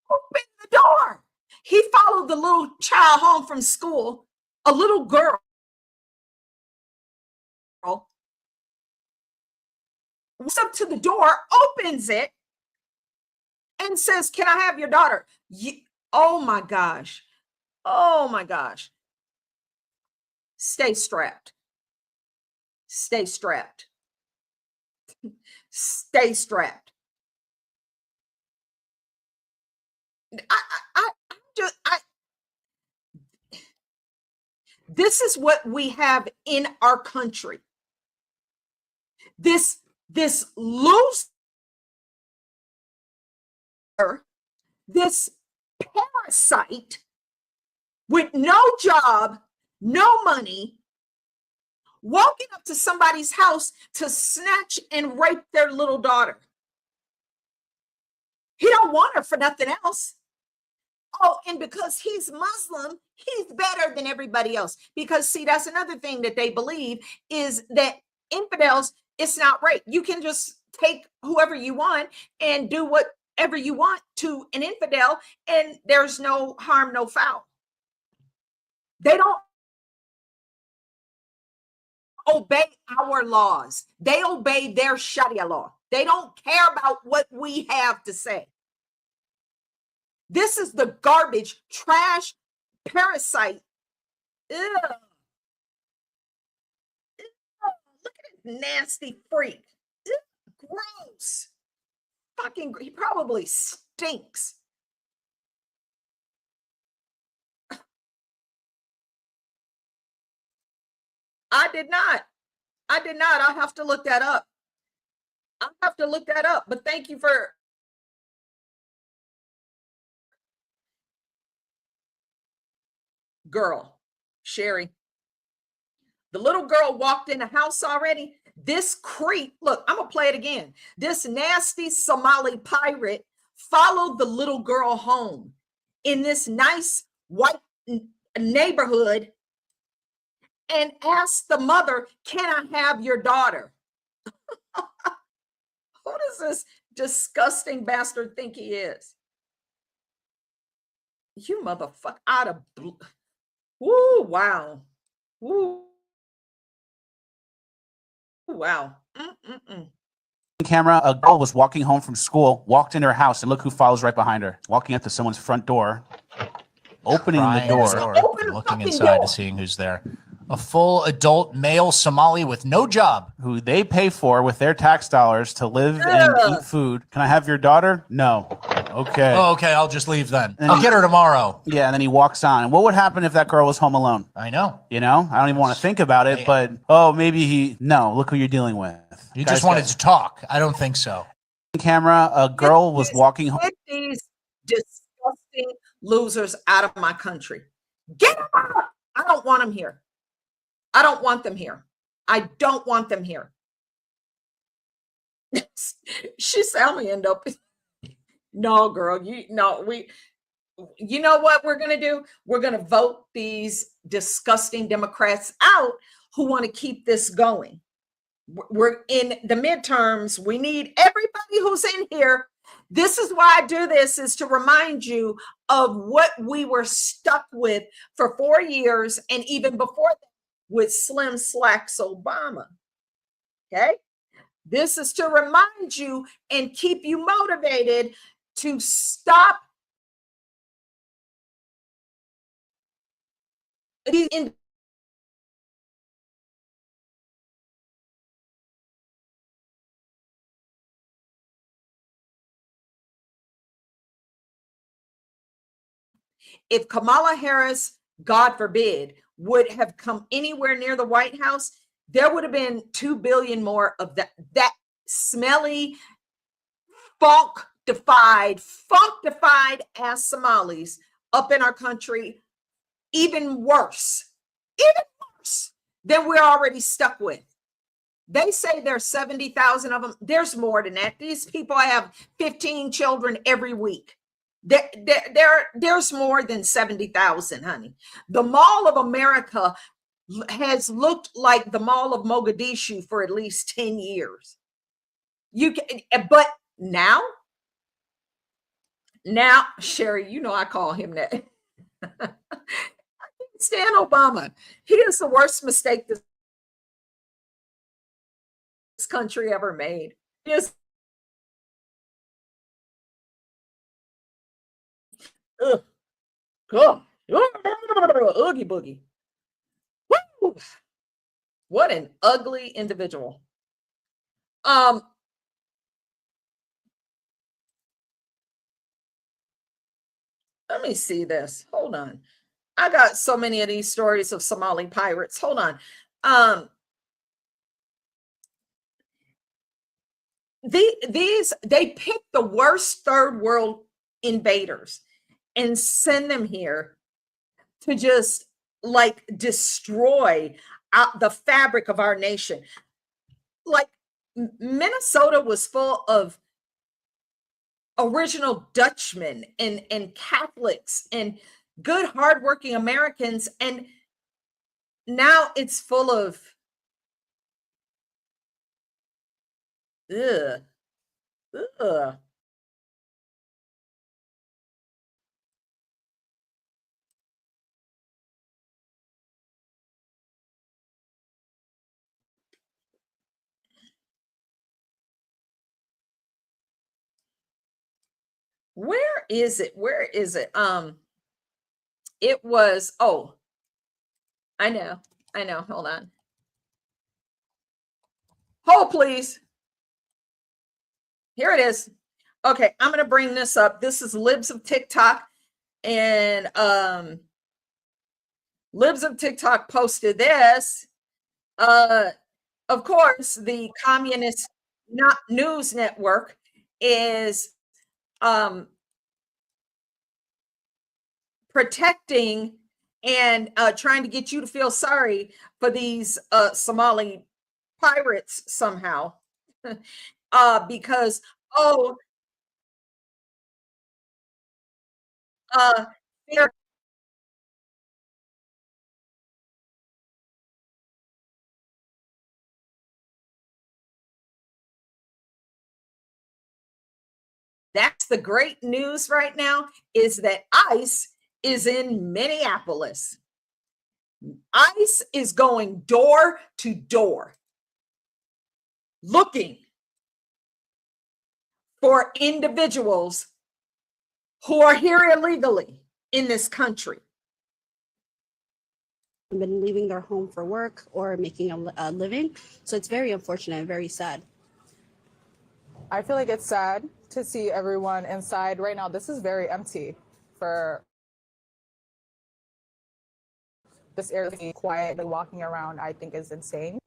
opened the door. He followed the little child home from school, a little girl. Walks up to the door, opens it, and says, "Can I have your daughter?" Oh my gosh. Oh my gosh. Stay strapped. Stay strapped. Stay strapped. This is what we have in our country. This loser, this parasite with no job, no money, walking up to somebody's house to snatch and rape their little daughter. He don't want her for nothing else. Oh, and because he's Muslim, he's better than everybody else. Because see, that's another thing that they believe is that infidels, it's not rape. You can just take whoever you want and do whatever you want to an infidel, and there's no harm, no foul. They don't obey our laws. They obey their Sharia law. They don't care about what we have to say. This is the garbage, trash, parasite. Ew. Ew. Look at this nasty freak. Ew. Gross. Fucking, he probably stinks. I did not. I'll have to look that up. But thank you for girl, Sherry. The little girl walked in the house already. This creep, look, I'm gonna play it again. This nasty Somali pirate followed the little girl home in this nice white neighborhood and asked the mother, "Can I have your daughter?" Who does this disgusting bastard think he is? You motherfucker, out of blue. Woo, wow. Woo. Wow. Camera. A girl was walking home from school, walked into her house, and look who follows right behind her. Walking up to someone's front door, opening the Trying door. Open the looking fucking inside door. to seeing who's there. A full adult male Somali with no job. Who they pay for with their tax dollars to live and Ugh. eat food. Can I have your daughter? No. Okay. Oh, okay, I'll just leave then. And I'll he- get her tomorrow. Yeah, and then he walks on. And what would happen if that girl was home alone? I know. You know, I don't even want to think about it, but oh, maybe he. No, look who you're dealing with. You Guys just wanted got- to talk. I don't think so. Camera. A girl was walking home. Get these disgusting losers out of my country. Get them out. I don't want them here. I don't want them here. I don't want them here. She said, "I'm gonna end up." No, girl, you know what we're gonna do? We're gonna vote these disgusting Democrats out who want to keep this going. We're in the midterms. We need everybody who's in here. This is why I do this, is to remind you of what we were stuck with for 4 years and even before that with Slim Slacks Obama. Okay? This is to remind you and keep you motivated to stop these if Kamala Harris, God forbid, would have come anywhere near the White House, there would have been 2 billion more of that smelly, funk-defied ass Somalis up in our country, even worse than we're already stuck with. They say there's 70,000 of them. There's more than that. These people have 15 children every week. There's more than 70,000, honey. The Mall of America has looked like the Mall of Mogadishu for at least 10 years. But now, Sherry, you know I call him that. Stan Obama. He is the worst mistake this country ever made. He is oogie boogie. Woo! What an ugly individual. Let me see this. Hold on. I got so many of these stories of Somali pirates. Hold on. They pick the worst third world invaders and send them here to just like destroy the fabric of our nation. Like Minnesota was full of original Dutchmen and Catholics and good hardworking Americans, and now it's full of ugh. Where is it? It was, oh, I know. Hold on. Hold, please. Here it is. Okay, I'm going to bring this up. This is Libs of TikTok, and Libs of TikTok posted this. Of course, the Communist News Network is protecting and trying to get you to feel sorry for these Somali pirates somehow. Because that's the great news right now, is that ICE is in Minneapolis. ICE is going door to door looking for individuals who are here illegally in this country. Been leaving their home for work or making a living. So it's very unfortunate and very sad. I feel like it's sad to see everyone inside right now. This is very empty for this area to be quiet and walking around, I think is insane.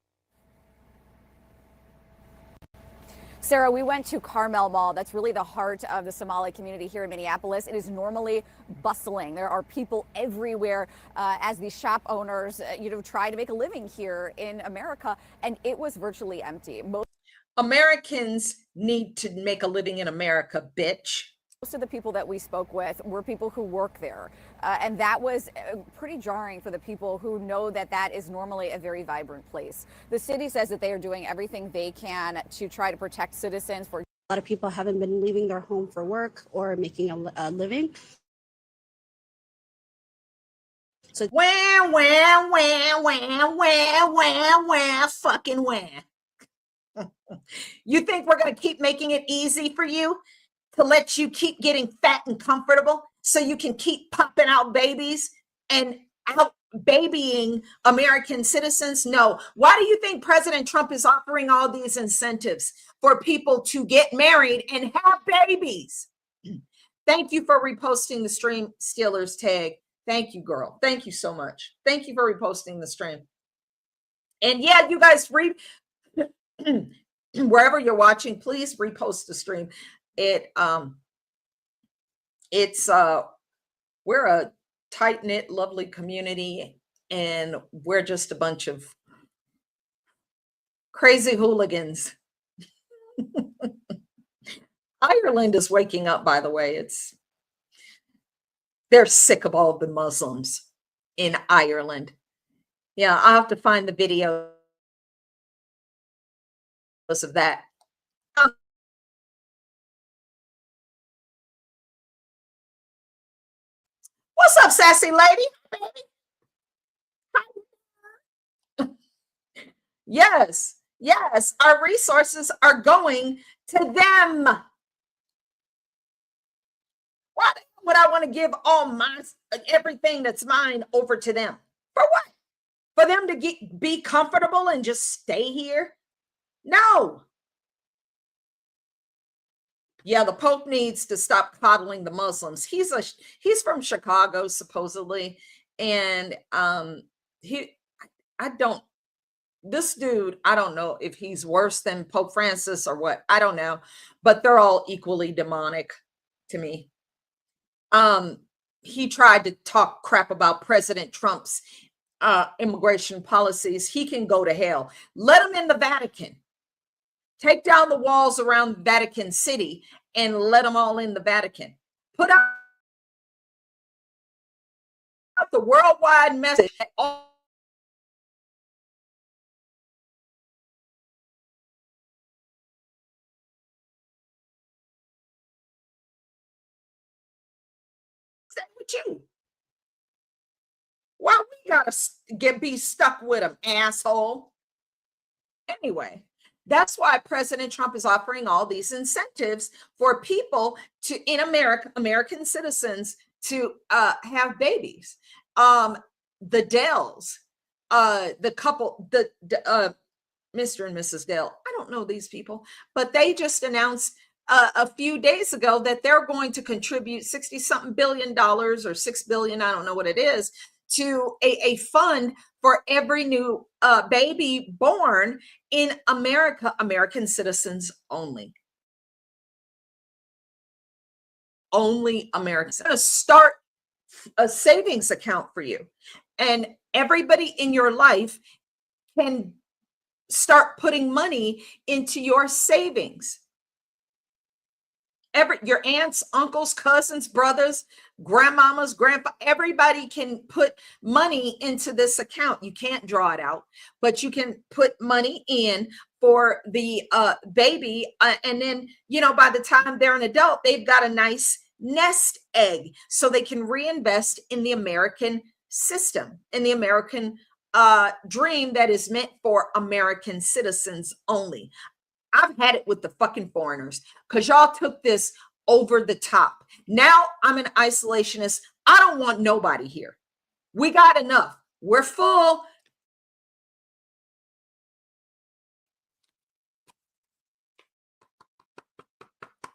Sarah, we went to Carmel Mall. That's really the heart of the Somali community here in Minneapolis. It is normally bustling. There are people everywhere as these shop owners, try to make a living here in America, and it was virtually empty. Most Americans need to make a living in America, bitch. Most of the people that we spoke with were people who work there. And that was pretty jarring for the people who know that that is normally a very vibrant place. The city says that they are doing everything they can to try to protect citizens. For a lot of people haven't been leaving their home for work or making a living. So wah, fucking wah. You think we're going to keep making it easy for you to let you keep getting fat and comfortable so you can keep popping out babies and out babying American citizens? No. Why do you think President Trump is offering all these incentives for people to get married and have babies? Thank you for reposting the stream, Steelers tag. Thank you, girl. Thank you so much. Thank you for reposting the stream. And yeah, you guys wherever you're watching, please repost the stream. We're a tight-knit, lovely community, and we're just a bunch of crazy hooligans. Ireland is waking up, by the way. They're sick of all the Muslims in Ireland. Yeah, I'll have to find the video of that. What's up, sassy lady? Yes, yes, our resources are going to them. Why would I want to give all everything that's mine over to them? For what? For them to be comfortable and just stay here? No. Yeah, the Pope needs to stop coddling the Muslims. He's from Chicago, supposedly, and this dude, I don't know if he's worse than Pope Francis or what. I don't know, but they're all equally demonic to me. He tried to talk crap about President Trump's immigration policies. He can go to hell. Let him in the Vatican. Take down the walls around Vatican City and let them all in the Vatican. Put out the worldwide message. With you. Why we gotta be stuck with him, asshole? Anyway, that's why President Trump is offering all these incentives for people in America, American citizens, to have babies. The Dells, the couple, Mr. and Mrs. Dell. I don't know these people, but they just announced a few days ago that they're going to contribute $60-something billion or $6 billion, I don't know what it is, to a fund for every new baby born in America, American citizens only. Only Americans. I'm going to start a savings account for you. And everybody in your life can start putting money into your savings. Your aunts, uncles, cousins, brothers, grandmamas, grandpa, everybody can put money into this account. You can't draw it out, but you can put money in for the baby. And then, by the time they're an adult, they've got a nice nest egg so they can reinvest in the American system, in the American dream that is meant for American citizens only. I've had it with the fucking foreigners because y'all took this over the top. Now I'm an isolationist. I don't want nobody here. We got enough. We're full.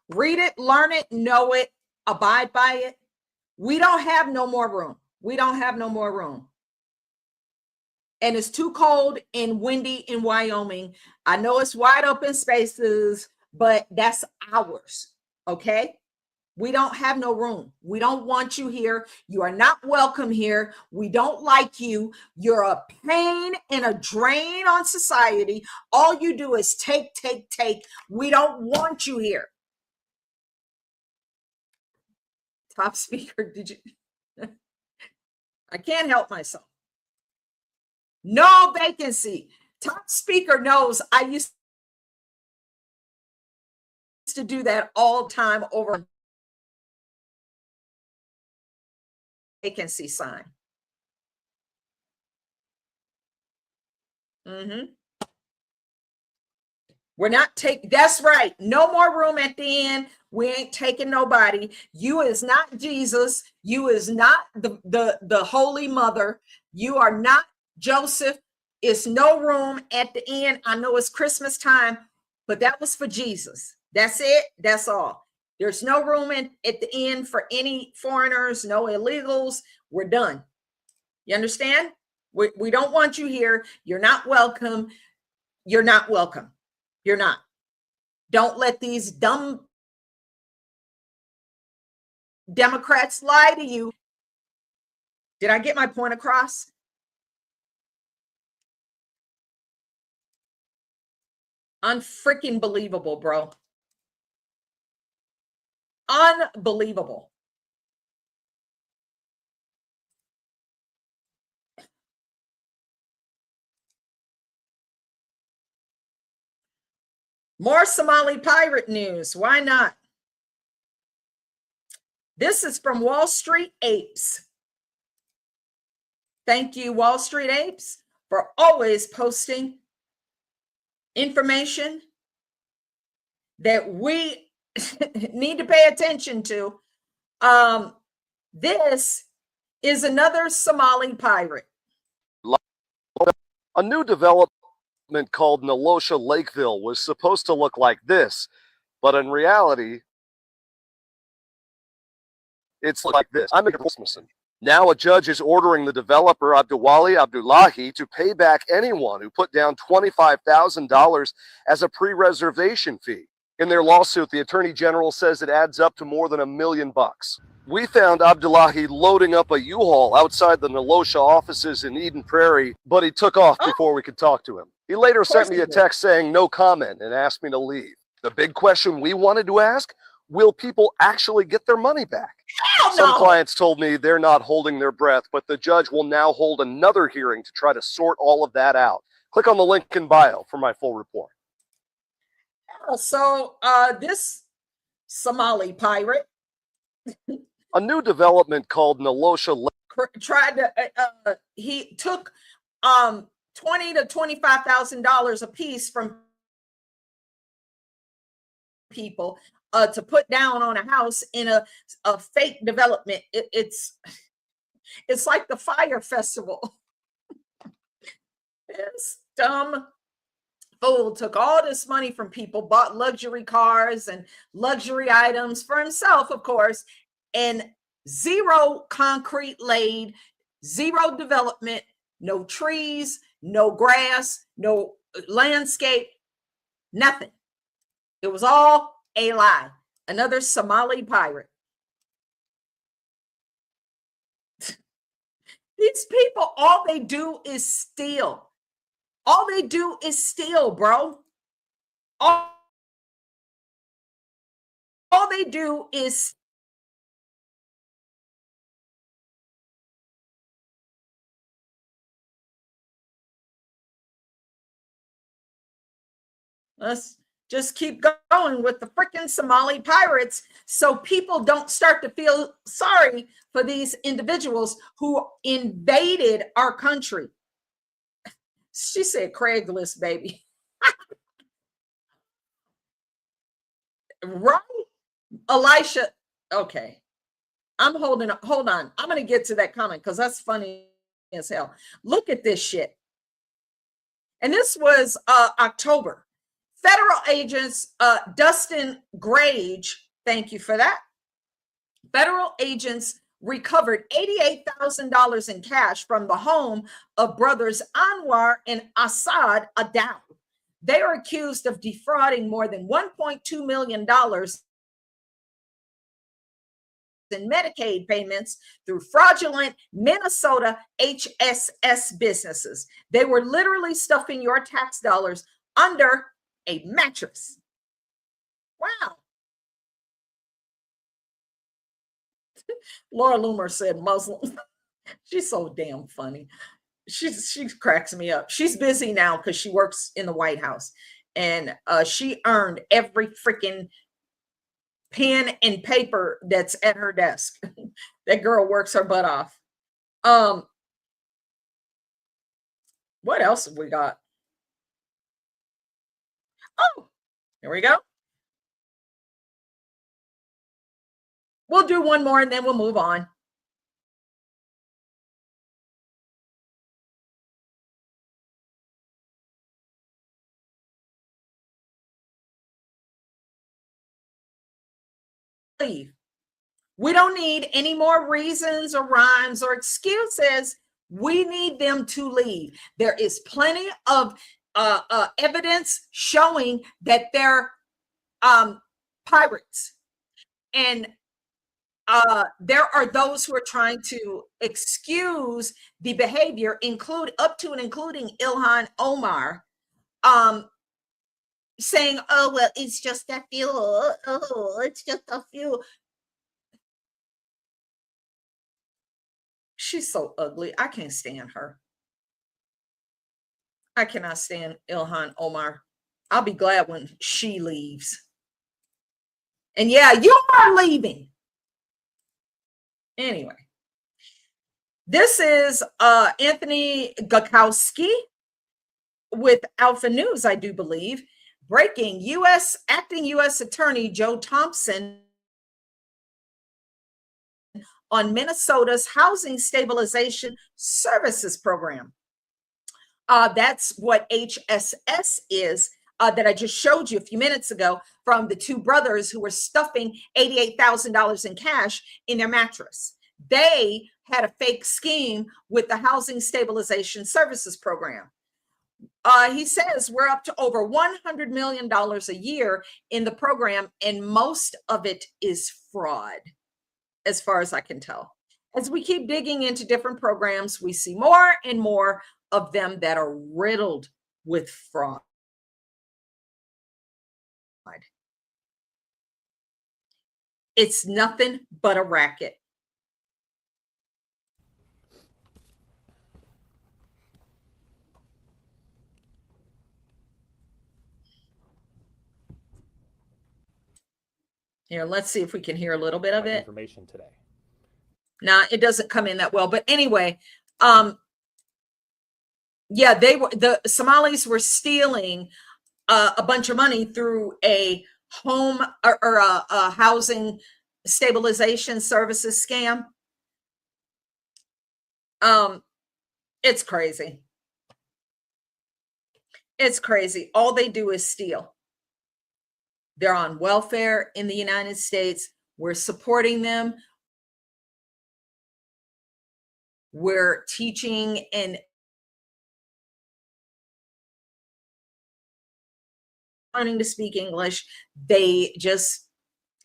Read it, learn it, know it, abide by it. We don't have no more room. We don't have no more room. And it's too cold and windy in Wyoming. I know it's wide open spaces, but that's ours, okay? We don't have no room. We don't want you here. You are not welcome here. We don't like you. You're a pain and a drain on society. All you do is take, take, take. We don't want you here. Top speaker, did you? I can't help myself. No vacancy. Top speaker knows I used to do that all the time over vacancy sign. We're not taking, that's right. No more room at the end. We ain't taking nobody. You is not Jesus. You is not the Holy Mother. You are not Joseph. It's no room at the end. I know it's Christmas time, but that was for Jesus. That's it. That's all. There's no room at the end for any foreigners, no illegals. We're done. You understand? We don't want you here. You're not welcome. You're not welcome. You're not. Don't let these dumb Democrats lie to you. Did I get my point across? Unfreaking believable, bro. Unbelievable. More Somali pirate news. Why not? This is from Wall Street Apes. Thank you, Wall Street Apes, for always posting information that we need to pay attention to. This is another Somali pirate. A new development called Nolosha Lakeville was supposed to look like this, but in reality, it's like this. I'm a Christmason. Now a judge is ordering the developer Abdulwali Abdullahi to pay back anyone who put down $25,000 as a pre-reservation fee. In their lawsuit, the Attorney General says it adds up to more than $1 million. We found Abdullahi loading up a U-Haul outside the Nolosha offices in Eden Prairie, but he took off before we could talk to him. He later sent me a text saying no comment and asked me to leave. The big question we wanted to ask, will people actually get their money back? Hell no. Some clients told me they're not holding their breath, but the judge will now hold another hearing to try to sort all of that out. Click on the link in bio for my full report. So this Somali pirate a new development called Nolosha tried to he took $20,000 to $25,000 a piece from people to put down on a house in a fake development. It's like the Fire Festival. This dumb fool took all this money from people, bought luxury cars and luxury items for himself, of course, and zero concrete laid, zero development, no trees, no grass, no landscape, nothing. It was all a lie. Another Somali pirate. These people, all they do is steal. All they do is steal, bro. All they do is let's just keep going with the freaking Somali pirates so people don't start to feel sorry for these individuals who invaded our country. She said Craigslist, baby. Right? Elisha. Okay. Hold on. I'm going to get to that comment because that's funny as hell. Look at this shit. And this was October. Federal agents, Dustin Grage, thank you for that. Federal agents recovered $88,000 in cash from the home of brothers Anwar and Assad Adaw. They are accused of defrauding more than $1.2 million in Medicaid payments through fraudulent Minnesota HSS businesses. They were literally stuffing your tax dollars under a mattress. Wow. Laura Loomer said Muslim. She's so damn funny. She cracks me up. She's busy now because she works in the White House, and she earned every freaking pen and paper that's at her desk. That girl works her butt off. What else have we got? Oh, Here we go. We'll do one more and then we'll move on. We don't need any more reasons or rhymes or excuses. We need them to leave. There is plenty of evidence showing that they're pirates. And there are those who are trying to excuse the behavior, up to and including Ilhan Omar, saying, oh, well, it's just a few. Oh, it's just a few. She's so ugly. I can't stand her. I cannot stand Ilhan Omar. I'll be glad when she leaves. And yeah, you are leaving. Anyway, this is Anthony Gakowski with Alpha News, I do believe. Breaking: acting U.S. Attorney Joe Thompson on Minnesota's Housing Stabilization Services Program. That's what HSS is, that I just showed you a few minutes ago from the two brothers who were stuffing $88,000 in cash in their mattress. They had a fake scheme with the Housing Stabilization Services Program. He says we're up to over $100 million a year in the program, and most of it is fraud, as far as I can tell. As we keep digging into different programs, we see more and more of them that are riddled with fraud. It's nothing but a racket. Here, let's see if we can hear a little bit of it. Information today. Nah, it doesn't come in that well. But anyway, yeah, the Somalis were stealing a bunch of money through a home or a housing stabilization services scam. It's crazy. It's crazy. All they do is steal. They're on welfare in the United States. We're supporting them. We're teaching and learning to speak English. They just,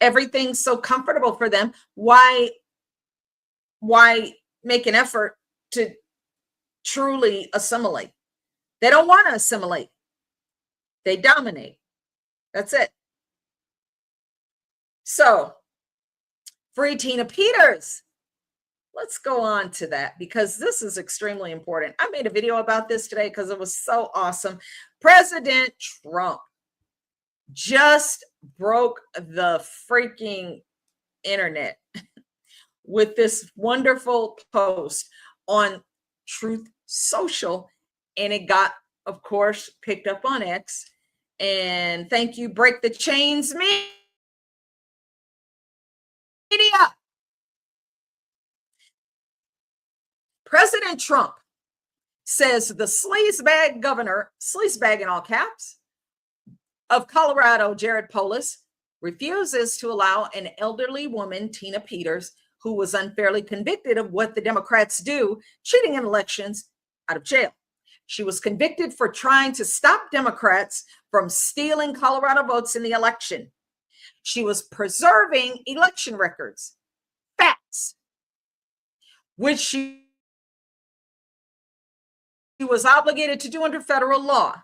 everything's so comfortable for them. Why make an effort to truly assimilate? They don't want to assimilate. They dominate. That's it. So, free Tina Peters. Let's go on to that because this is extremely important. I made a video about this today because it was so awesome. President Trump just broke the freaking internet with this wonderful post on Truth Social, and it got, of course, picked up on X. And thank you, Break the Chains Media. President Trump says the sleazebag governor, sleazebag in all caps, of Colorado, Jared Polis, refuses to allow an elderly woman, Tina Peters, who was unfairly convicted of what the Democrats do, cheating in elections, out of jail. She was convicted for trying to stop Democrats from stealing Colorado votes in the election. She was preserving election records, facts, which she was obligated to do under federal law.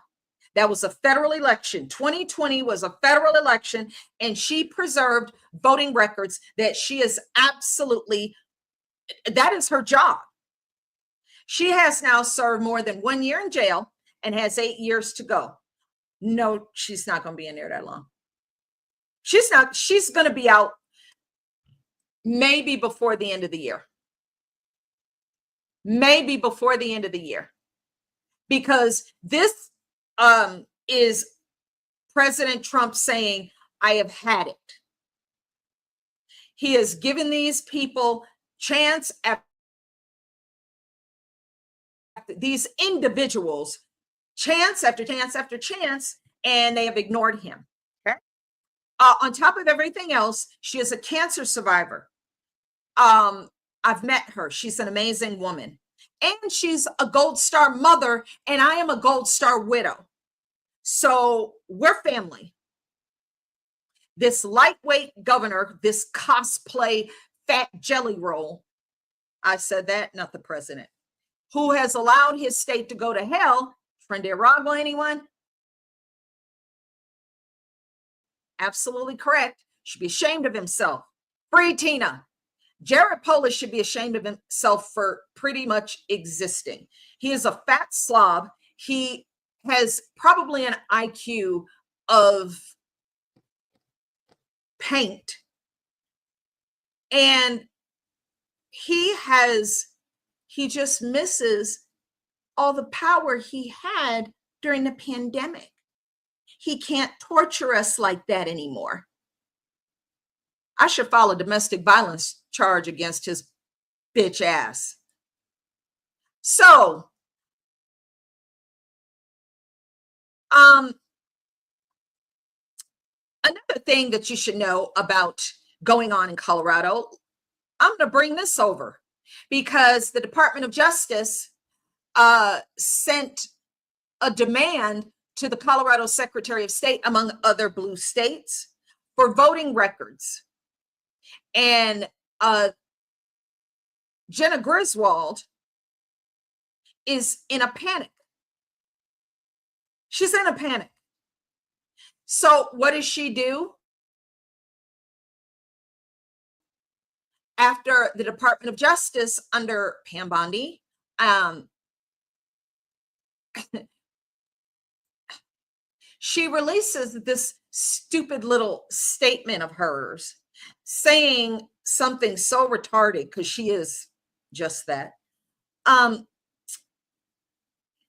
That was a federal election. 2020 was a federal election, and she preserved voting records that she is absolutely, that is her job. She has now served more than 1 year in jail and has 8 years to go. No, she's not going to be in there that long. She's going to be out maybe before the end of the year. Maybe before the end of the year. Because this is President Trump saying, I have had it. He has given these people chance after these individuals chance after chance after chance, and they have ignored him. Okay. On top of everything else, she is a cancer survivor. I've met her. She's an amazing woman. And she's a Gold Star mother, and I am a Gold Star widow. So we're family. This lightweight governor, this cosplay fat jelly roll, I said that, not the president, who has allowed his state to go to hell. Trinidad, anyone? Absolutely correct. Should be ashamed of himself. Free Tina. Jared Polis should be ashamed of himself for pretty much existing. He is a fat slob. He has probably an IQ of paint. And he just misses all the power he had during the pandemic. He can't torture us like that anymore. I should file a domestic violence charge against his bitch ass. So, another thing that you should know about going on in Colorado, I'm going to bring this over because the Department of Justice sent a demand to the Colorado Secretary of State, among other blue states, for voting records. And Jenna Griswold is in a panic. She's in a panic. So what does she do? After the Department of Justice under Pam Bondi, she releases this stupid little statement of hers saying something so retarded, because she is just that. The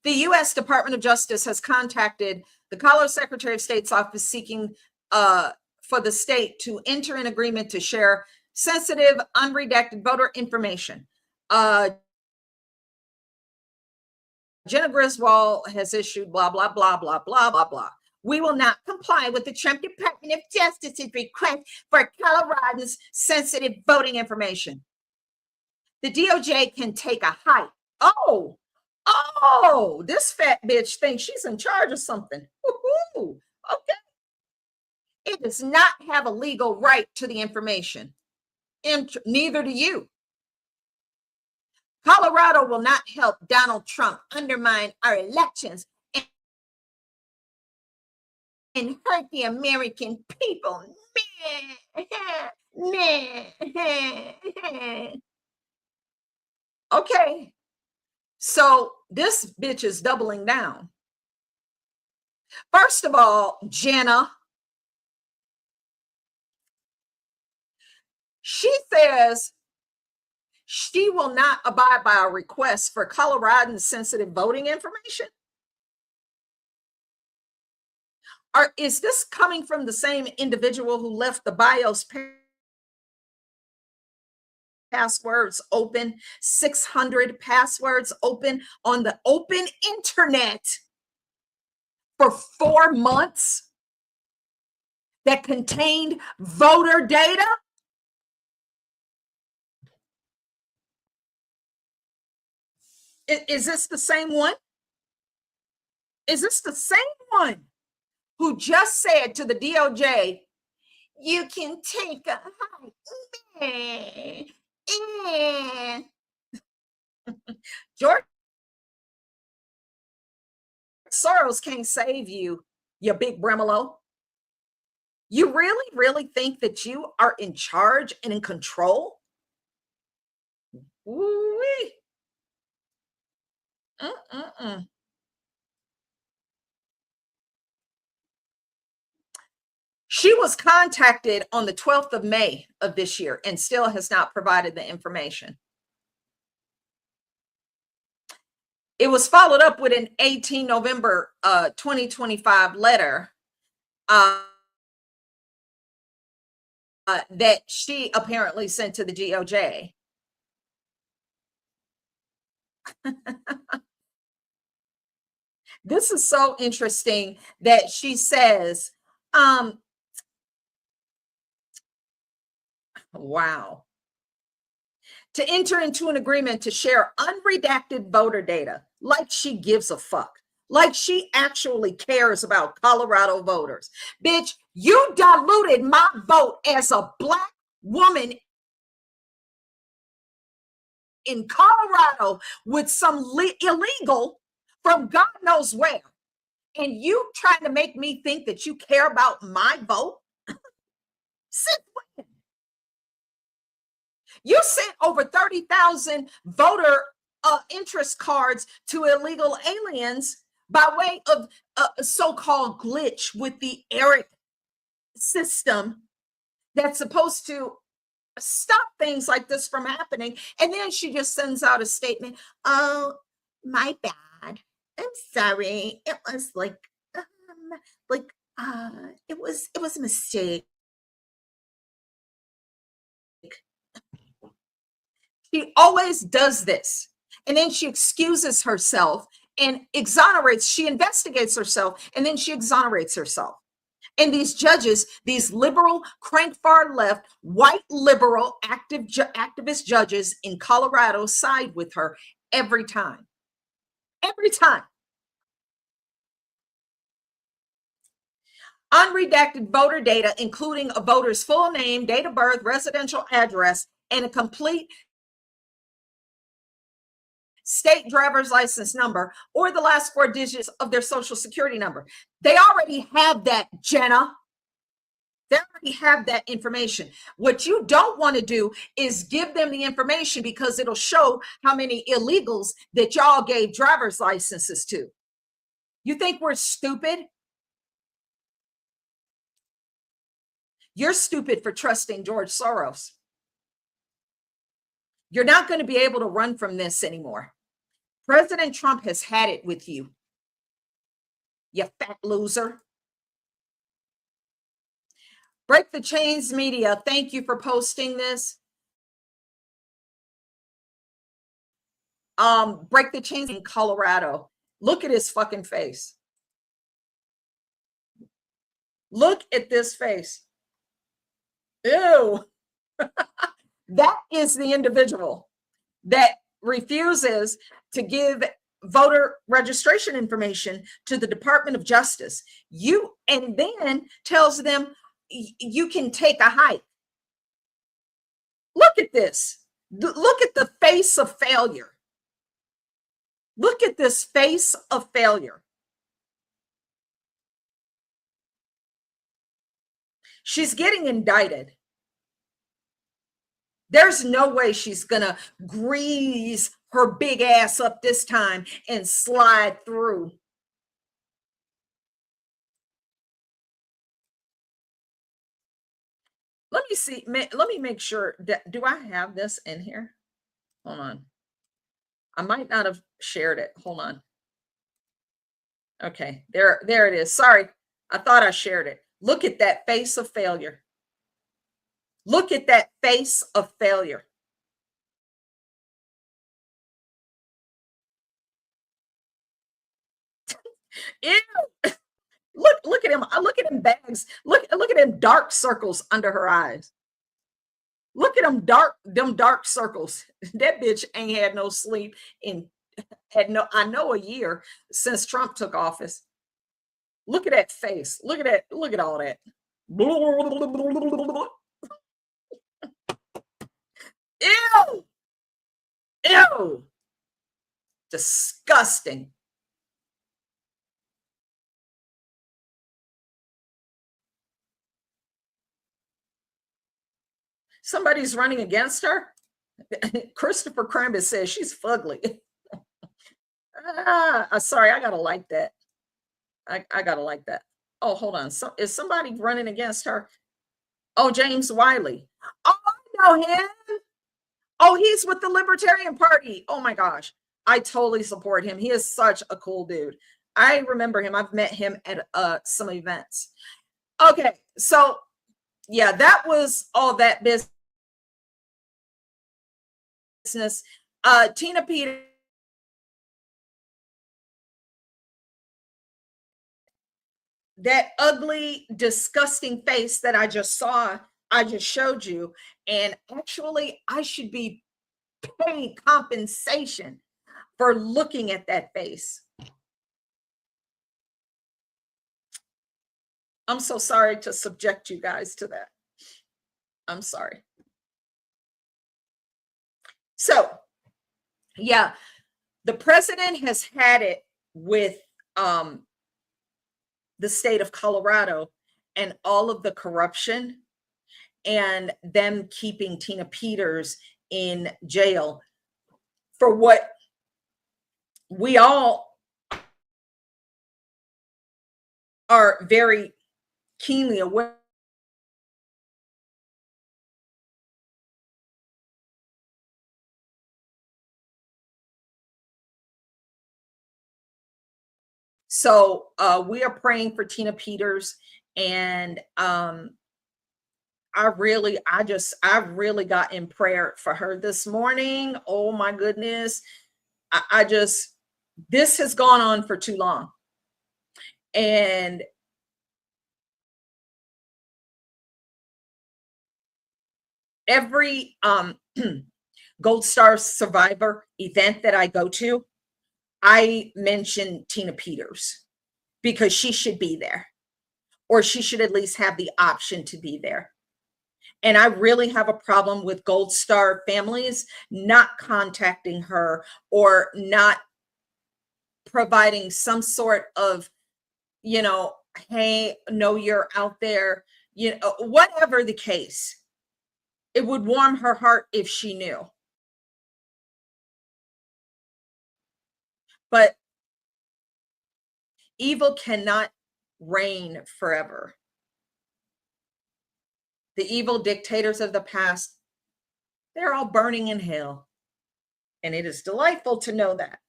U.S. Department of Justice has contacted the Colorado Secretary of State's office seeking for the state to enter an agreement to share sensitive, unredacted voter information. Jenna Griswold has issued blah, blah, blah, blah, blah, blah, blah. We will not comply with the Trump Department of Justice's request for Coloradans' sensitive voting information. The DOJ can take a hike. Oh, this fat bitch thinks she's in charge of something. Woo-hoo. Okay. It does not have a legal right to the information. Neither do you. Colorado will not help Donald Trump undermine our elections and hurt the American people. Okay. So this bitch is doubling down. First of all, Jenna, she says she will not abide by a request for Coloradan sensitive voting information. Or is this coming from the same individual who left the BIOS passwords open, 600 passwords open on the open internet for 4 months that contained voter data? Is this the same one? Is this the same one who just said to the DOJ, you can take a hike? George Soros can't save you, you big Bremolo. You really, really think that you are in charge and in control? Ooh-wee. She was contacted on the 12th of May of this year and still has not provided the information. It was followed up with an 18 November 2025 letter that she apparently sent to the DOJ. This is so interesting that she says, wow. To enter into an agreement to share unredacted voter data, like she gives a fuck, like she actually cares about Colorado voters. Bitch, you diluted my vote as a Black woman in Colorado with some illegal from God knows where. And you trying to make me think that you care about my vote? Since when? You sent over 30,000 voter interest cards to illegal aliens by way of a so-called glitch with the ERIC system that's supposed to stop things like this from happening. And then she just sends out a statement. Oh, my bad. I'm sorry. It was it was a mistake. She always does this. And then she excuses herself and exonerates. She investigates herself and then she exonerates herself. And these judges, these liberal, crank far left, white liberal activist judges in Colorado side with her every time. Every time. Unredacted voter data, including a voter's full name, date of birth, residential address, and a complete state driver's license number or the last 4 digits of their social security number. They already have that, Jenna. They already have that information. What you don't want to do is give them the information because it'll show how many illegals that y'all gave driver's licenses to. You think we're stupid? You're stupid for trusting George Soros. You're not going to be able to run from this anymore. President Trump has had it with you, you fat loser. Break the Chains Media, thank you for posting this. Break the Chains in Colorado. Look at his fucking face. Look at this face. Ew. That is the individual that refuses to give voter registration information to the Department of Justice. And then tells them you can take a hike. Look at this. Look at the face of failure. Look at this face of failure. She's getting indicted. There's no way she's going to grease her big ass up this time and slide through. Let me see. Let me make sure that, do I have this in here? Hold on. I might not have shared it. Hold on. Okay, there it is. Sorry, I thought I shared it. Look at that face of failure. Look at that face of failure. Ew. Look at him. Look at him bags. Look at him dark circles under her eyes. Look at them dark circles. That bitch ain't had no sleep I know a year since Trump took office. Look at that face. Look at that. Look at all that. Ew. Ew. Disgusting. Somebody's running against her. Christopher Crambis says she's fugly. Sorry, I gotta like that. I gotta like that. Oh, hold on. So is somebody running against her? Oh, James Wiley. Oh, I know him. Oh, he's with the Libertarian Party. Oh my gosh. I totally support him. He is such a cool dude. I remember him. I've met him at some events. Okay, so yeah, that was all that business. Tina Peters, that ugly, disgusting face that I just saw, I just showed you. And actually, I should be paid compensation for looking at that face. I'm so sorry to subject you guys to that. I'm sorry. So, yeah, the president has had it with the state of Colorado and all of the corruption and them keeping Tina Peters in jail for what we all are very keenly aware. So we are praying for Tina Peters, and I really got in prayer for her this morning. Oh my goodness. This has gone on for too long. And every Gold Star Survivor event that I go to, I mention Tina Peters because she should be there, or she should at least have the option to be there. And I really have a problem with Gold Star families not contacting her or not providing some sort of, hey, no, you're out there, whatever the case. It would warm her heart if she knew. But evil cannot reign forever. The evil dictators of the past, they're all burning in hell. And it is delightful to know that.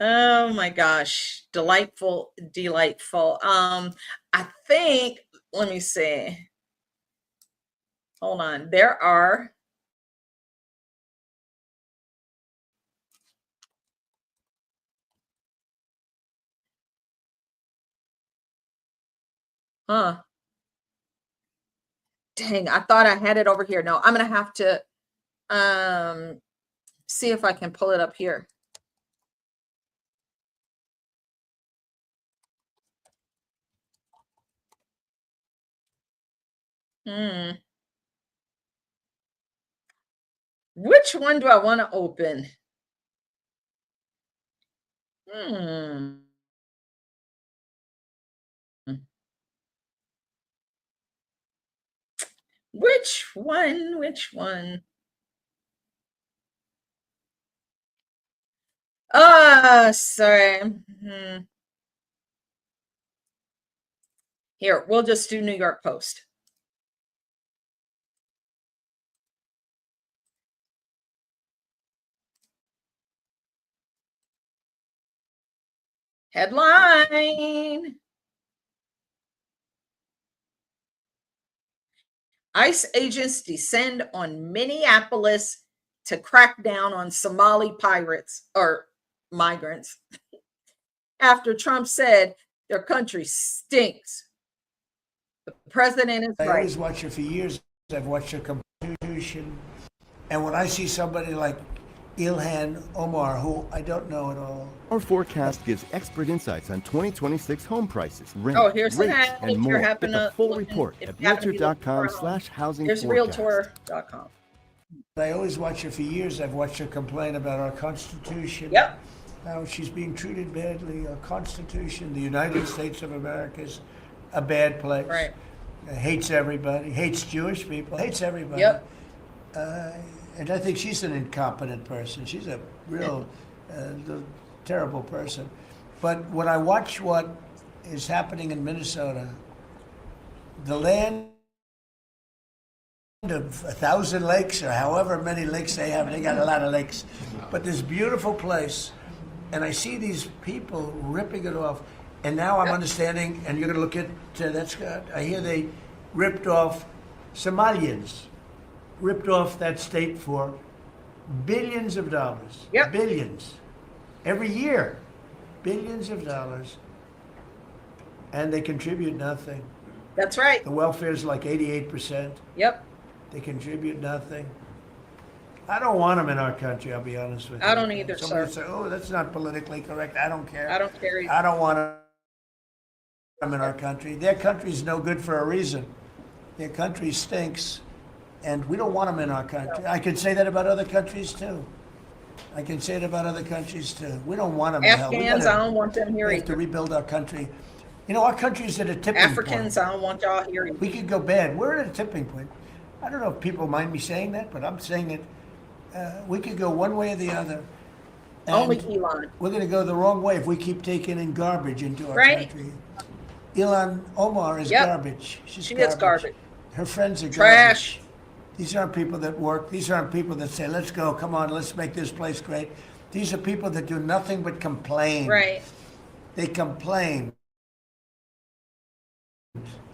Oh my gosh. Delightful. I think, let me see. Hold on. There are dang, I thought I had it over here. No, I'm going to have to see if I can pull it up here. Which one do I want to open? Which one? Sorry. Here, we'll just do New York Post. Headline. ICE agents descend on Minneapolis to crack down on Somali pirates or migrants after Trump said their country stinks. The president is right. I always watch it for years. I've watched the Constitution. And when I see somebody like Ilhan Omar, who I don't know at all. Our forecast gives expert insights on 2026 home prices, rent, here's rates, that. and more. Get the full report at realtor.com/housing Here's forecast. realtor.com. I always watch it for years. I've watched her complain about our Constitution. Yep. How she's being treated badly. Our Constitution, the United States of America is a bad place. Right. Hates everybody. Hates Jewish people. Hates everybody. Yep. And I think she's an incompetent person. She's a real terrible person. But when I watch what is happening in Minnesota, the land of 1,000 lakes or however many lakes they have, they got a lot of lakes, but this beautiful place, and I see these people ripping it off. And now I'm understanding, and you're going to look at that's good. I hear they ripped off Somalians, ripped off that state for billions of dollars. Yep. Billions. Every year, billions of dollars. And they contribute nothing. That's right. The welfare is like 88%. Yep. They contribute nothing. I don't want them in our country, I'll be honest with you. I don't either, Somebody sir. say, oh, that's not politically correct. I don't care. I don't care either. I don't want them in our country. Their country's no good for a reason. Their country stinks, and we don't want them in our country. I can say that about other countries too. I can say it about other countries too. We don't want them in hell. Afghans, I don't want them here We have to either. rebuild our country. You know, our country's at a tipping point. Africans, I don't want y'all here either. We could go bad. We're at a tipping point. I don't know if people mind me saying that, but I'm saying it. We could go one way or the other. And Only Elon. we're going to go the wrong way if we keep taking in garbage into our Right. country. Elon Omar is Yep. garbage. She's She is garbage. Her friends are Trash. garbage. These aren't people that work. These aren't people that say, let's go, come on, let's make this place great. These are people that do nothing but complain. Right. They complain.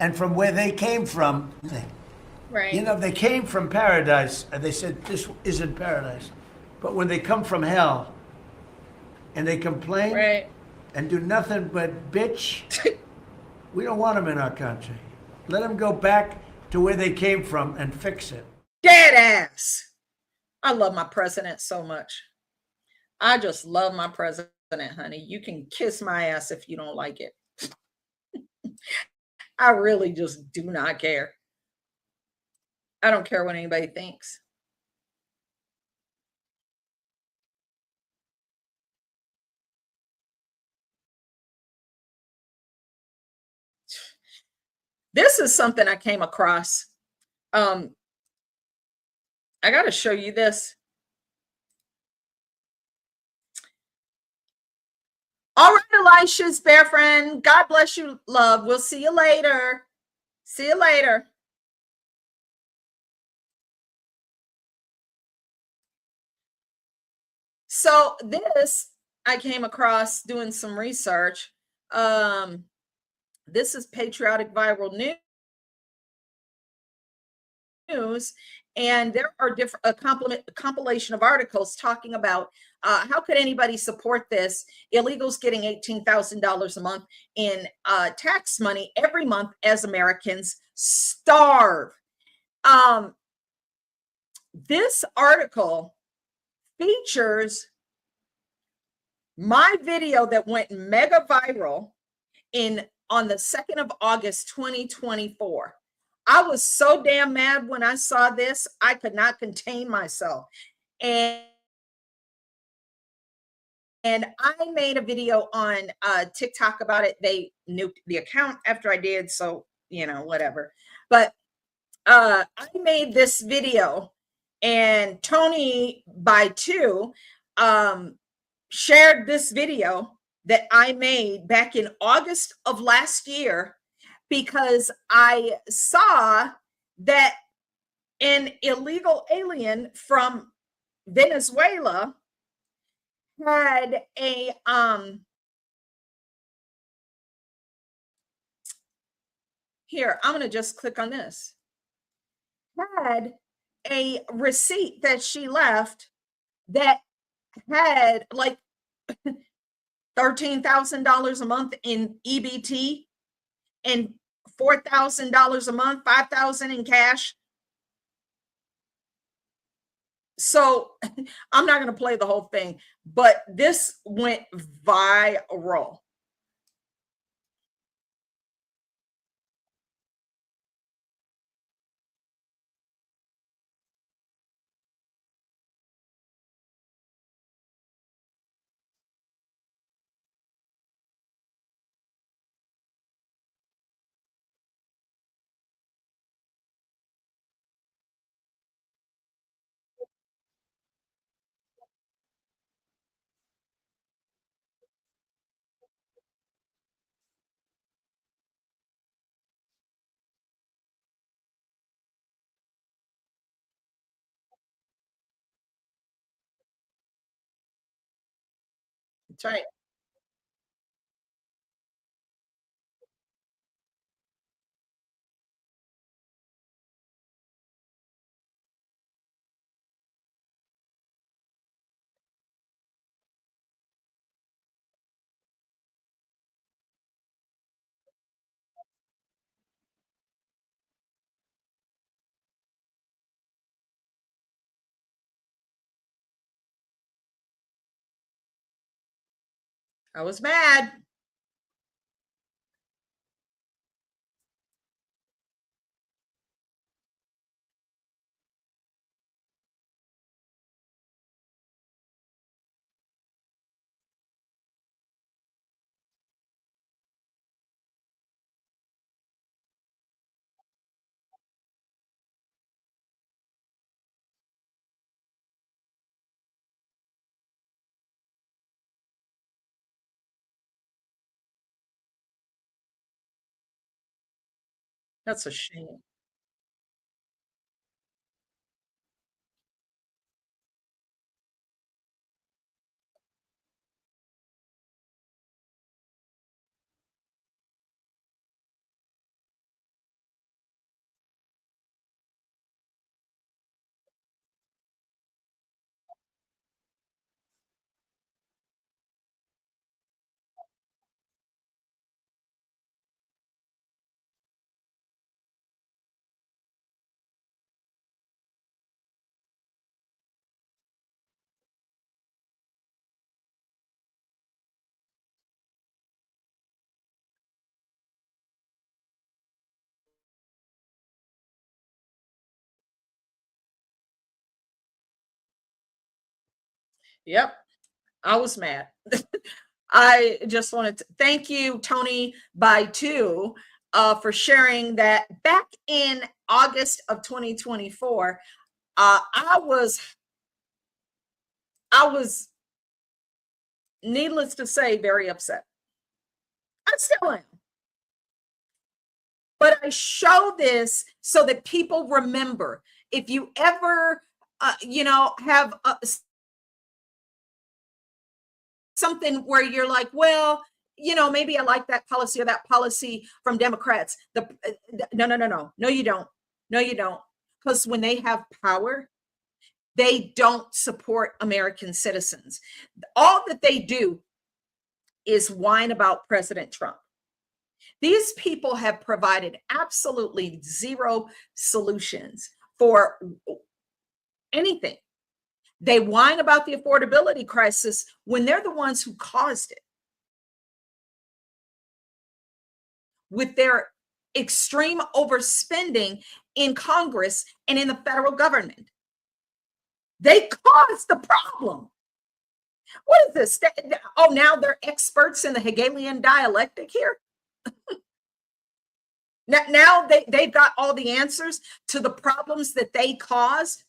And from where they came from, Right. you know, they came from paradise and they said, this isn't paradise. But when they come from hell and they complain Right. and do nothing but bitch, we don't want them in our country. Let them go back to where they came from and fix it. Dead ass. I love my president so much. I just love my president, honey. You can kiss my ass if you don't like it. I really just do not care. I don't care what anybody thinks. This is something I came across. I got to show you this. All right, Elisha's bear friend. God bless you, love. We'll see you later. See you later. So this I came across doing some research. This is Patriotic Viral News, and there are a compilation of articles talking about how could anybody support this? Illegals getting $18,000 a month in tax money every month as Americans starve. This article features my video that went mega viral on the 2nd of August, 2024. I was so damn mad when I saw this, I could not contain myself. And I made a video on TikTok about it. They nuked the account after I did, so, you know, whatever. But I made this video, and Tony by two shared this video that I made back in August of last year because I saw that an illegal alien from Venezuela had a here, I'm going to just click on this. Had a receipt that she left that had like $13,000 a month in EBT and $4,000 a month, $5,000 in cash. So I'm not going to play the whole thing, but this went viral. That's right. I was mad. That's a shame. Yep. I was mad. I just wanted to thank you, Tony by two, for sharing that back in August of 2024. I was needless to say very upset. I still am. But I show this so that people remember. If you ever, have something where you're like, well, maybe I like that policy or that policy from Democrats. No, you don't. No, you don't. Because when they have power, they don't support American citizens. All that they do is whine about President Trump. These people have provided absolutely zero solutions for anything. They whine about the affordability crisis when they're the ones who caused it with their extreme overspending in Congress and in the federal government. They caused the problem. What is this? Oh, now they're experts in the Hegelian dialectic here. Now they've got all the answers to the problems that they caused.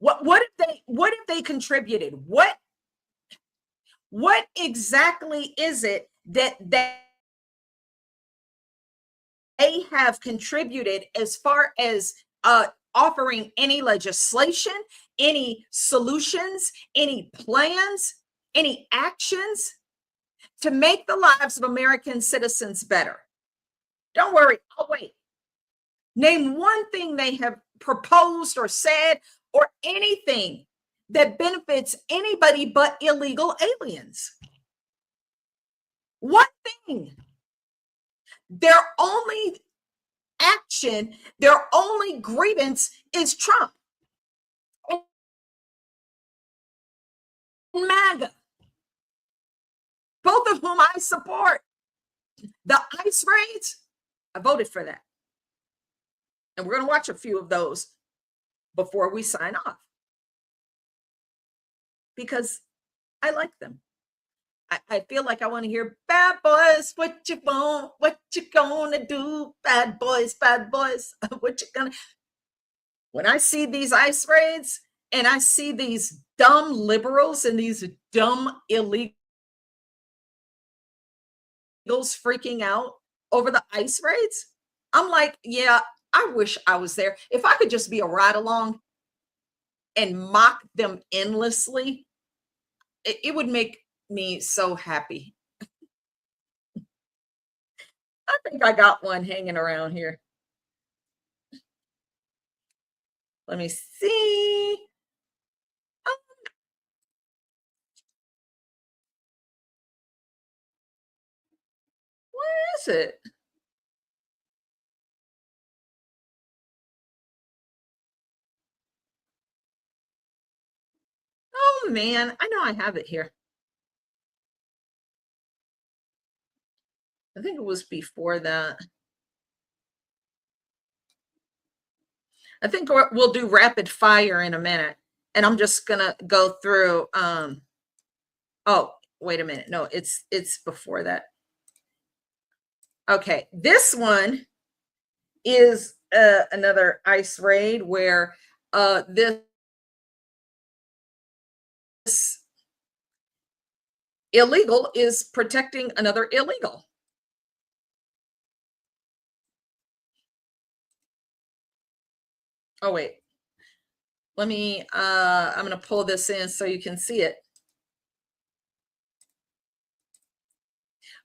What if they contributed? What exactly is it that they have contributed as far as offering any legislation, any solutions, any plans, any actions to make the lives of American citizens better? Don't worry, I'll wait. Name one thing they have proposed or said or anything that benefits anybody but illegal aliens. One thing. Their only action, their only grievance is Trump and MAGA, both of whom I support. The ICE raids, I voted for that. And we're going to watch a few of those before we sign off because I like them. I feel like I want to hear bad boys, what you want, what you gonna do, bad boys, what you gonna. When I see these ICE raids and I see these dumb liberals and these dumb illegals freaking out over the ICE raids, I'm like, yeah, I wish I was there. If I could just be a ride along and mock them endlessly, it would make me so happy. I think I got one hanging around here. Let me see. Where is it? Oh man, I know I have it here. I think it was before that. I think we'll do rapid fire in a minute. And I'm just gonna go through oh, wait a minute. No, it's before that. Okay, this one is another ICE raid where this illegal is protecting another illegal. Oh, wait. Let me, I'm going to pull this in so you can see it.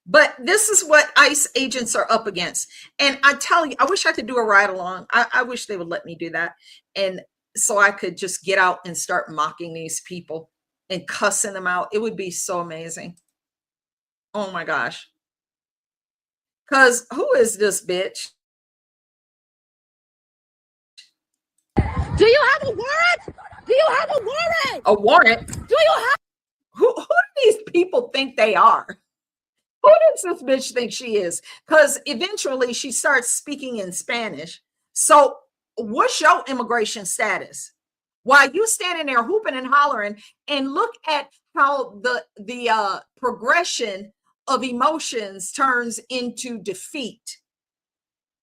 But this is what ICE agents are up against. And I tell you, I wish I could do a ride along. I wish they would let me do that. And so I could just get out and start mocking these people and cussing them out. It would be so amazing. Oh my gosh. Because who is this bitch? Do you have a warrant? Do you have a warrant? A warrant? Do you have? Who do these people think they are? Who does this bitch think she is? Because eventually she starts speaking in Spanish. So what's your immigration status? While you standing there hooping and hollering, and look at how the progression of emotions turns into defeat.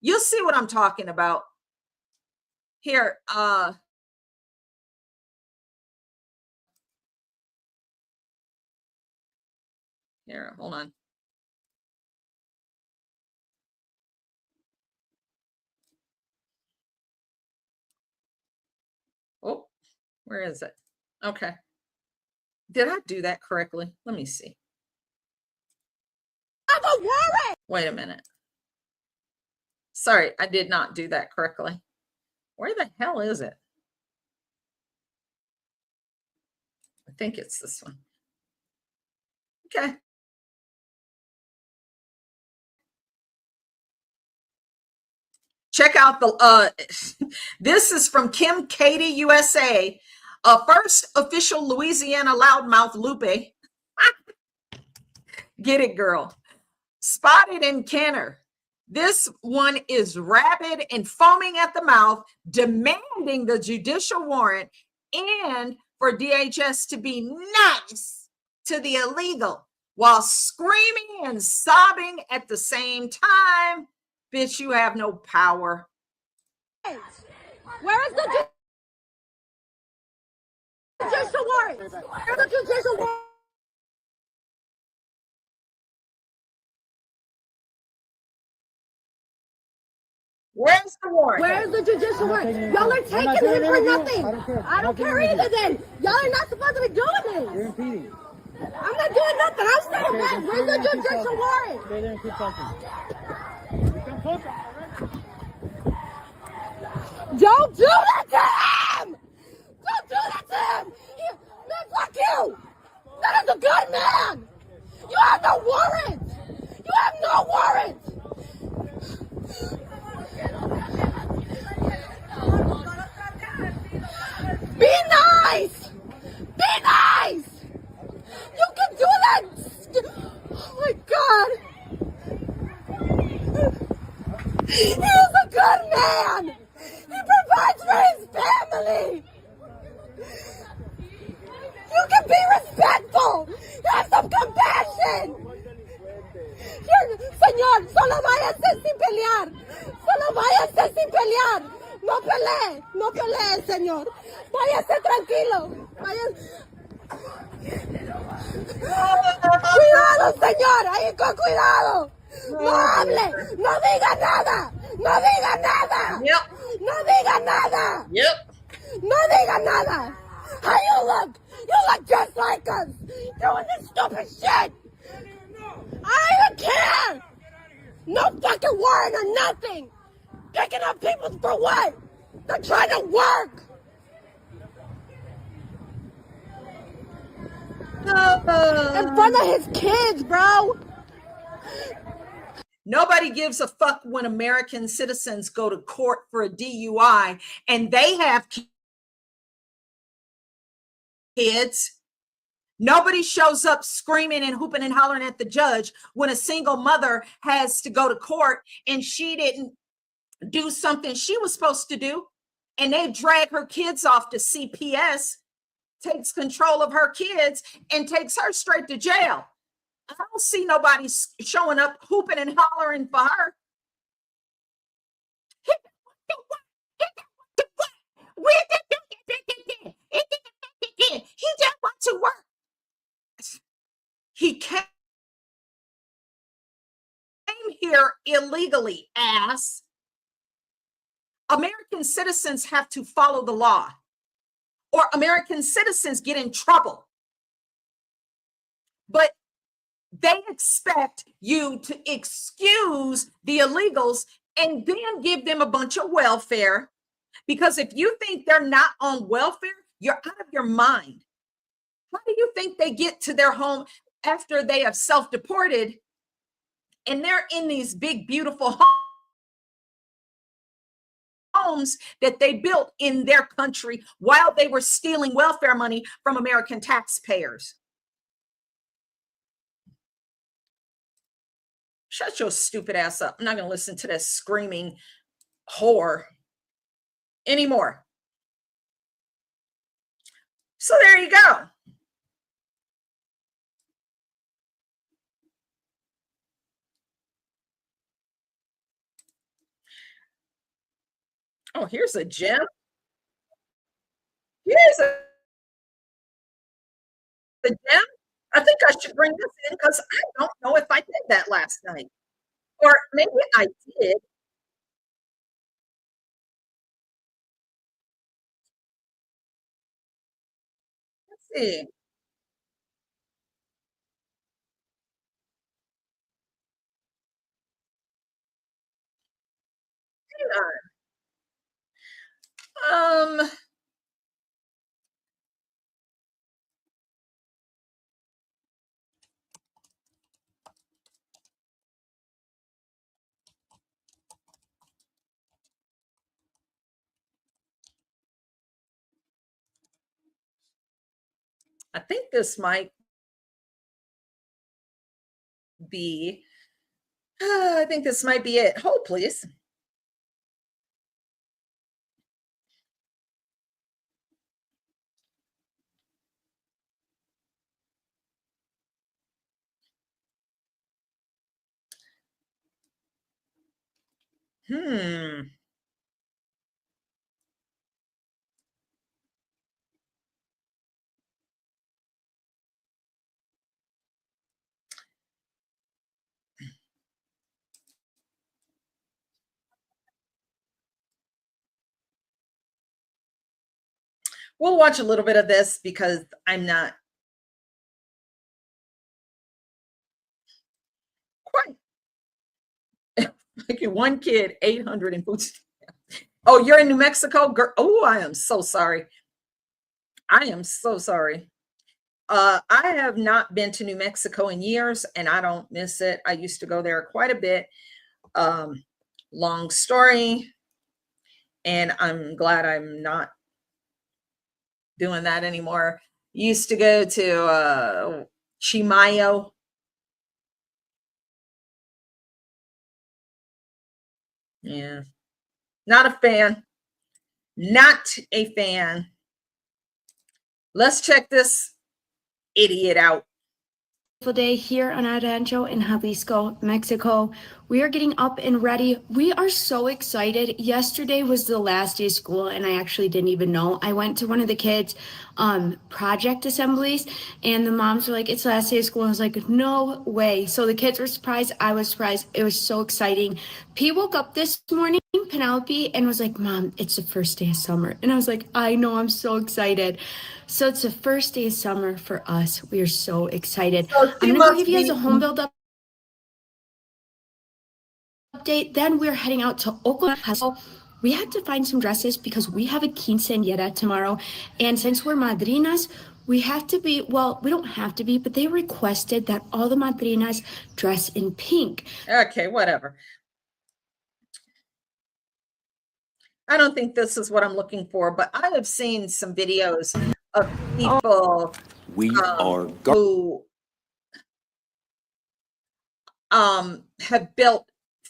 You'll see what I'm talking about. Here, here, hold on. Oh, where is it? Okay. Did I do that correctly? Let me see. Have a warrant. Wait a minute. Sorry, I did not do that correctly. Where the hell is it? I think it's this one. Okay. Check out the, this is from Kim Katie, USA. First official Louisiana loudmouth Lupe. Get it, girl. Spotted in Kenner. This one is rabid and foaming at the mouth, demanding the judicial warrant and for DHS to be nice to the illegal while screaming and sobbing at the same time. Bitch, you have no power. Where is the judicial warrant? Where's the judicial warrant? Where's the warrant? Where's the judicial warrant? Y'all are taking him for nothing. I don't care either then. Y'all are not supposed to be doing this. You're impeding. I'm not doing nothing. I'm staying back. Where's the judicial warrant? Stay there and keep talking. Don't do that to him! Don't do that to him! Man, fuck you! That is a good man! You have no warrant! You have no warrant! Be nice! Be nice! You can do that! Oh my God! He is a good man! He provides for his family! You can be respectful! Have some compassion! Señor, solo váyase sin pelear! Solo váyase sin pelear! No pelee! No pelee, señor! Váyase tranquilo! Váyase... Cuidado, señor! Ahí con cuidado! No hable! No diga nada! No diga nada! Yep. No diga nada! Yep. No diga nada! How you look? You look just like us. Doing this stupid shit. I don't even care. No fucking warrant or nothing. Picking up people for what? They're trying to work. In front of his kids, bro. Nobody gives a fuck when American citizens go to court for a DUI and they have kids. Nobody shows up screaming and hooping and hollering at the judge when a single mother has to go to court and she didn't do something she was supposed to do. And they drag her kids off to CPS, takes control of her kids and takes her straight to jail. I don't see nobody showing up hooping and hollering for her. He just wants to work. He came here illegally, ass. American citizens have to follow the law, or American citizens get in trouble. But they expect you to excuse the illegals and then give them a bunch of welfare, because if you think they're not on welfare, you're out of your mind. How do you think they get to their home after they have self-deported and they're in these big, beautiful homes that they built in their country while they were stealing welfare money from American taxpayers? Shut your stupid ass up. I'm not going to listen to this screaming whore anymore. So there you go. Oh, here's a gem. Here's a gem. I think I should bring this in because I don't know if I did that last night. Or maybe I did. Let's see. Hang on. I think this might be, I think this might be it. Hold, please. We'll watch a little bit of this because I'm not quite. Like one kid, 800 in food stamps. Oh, you're in New Mexico? Girl. Oh, I am so sorry. I am so sorry. I have not been to New Mexico in years and I don't miss it. I used to go there quite a bit. Long story. And I'm glad I'm not doing that anymore. Used to go to Chimayo. Yeah. Not a fan. Not a fan. Let's check this idiot out. Day here on our rancho in Jalisco, Mexico. We are getting up and ready. We are so excited. Yesterday was the last day of school, and I actually didn't even know. I went to one of the kids' project assemblies, and the moms were like, it's the last day of school. And I was like, no way. So the kids were surprised. I was surprised. It was so exciting. P woke up this morning, Penelope, and was like, Mom, it's the first day of summer. And I was like, I know, I'm so excited. So it's the first day of summer for us. We are so excited. So I'm she going to go must give you guys be. a home build update. Then we're heading out to Oklahoma. So we had to find some dresses because we have a quinceañera tomorrow. And since we're madrinas, we have to be, well, we don't have to be, but they requested that all the madrinas dress in pink. Okay, whatever. I don't think this is what I'm looking for, but I have seen some videos of people who have built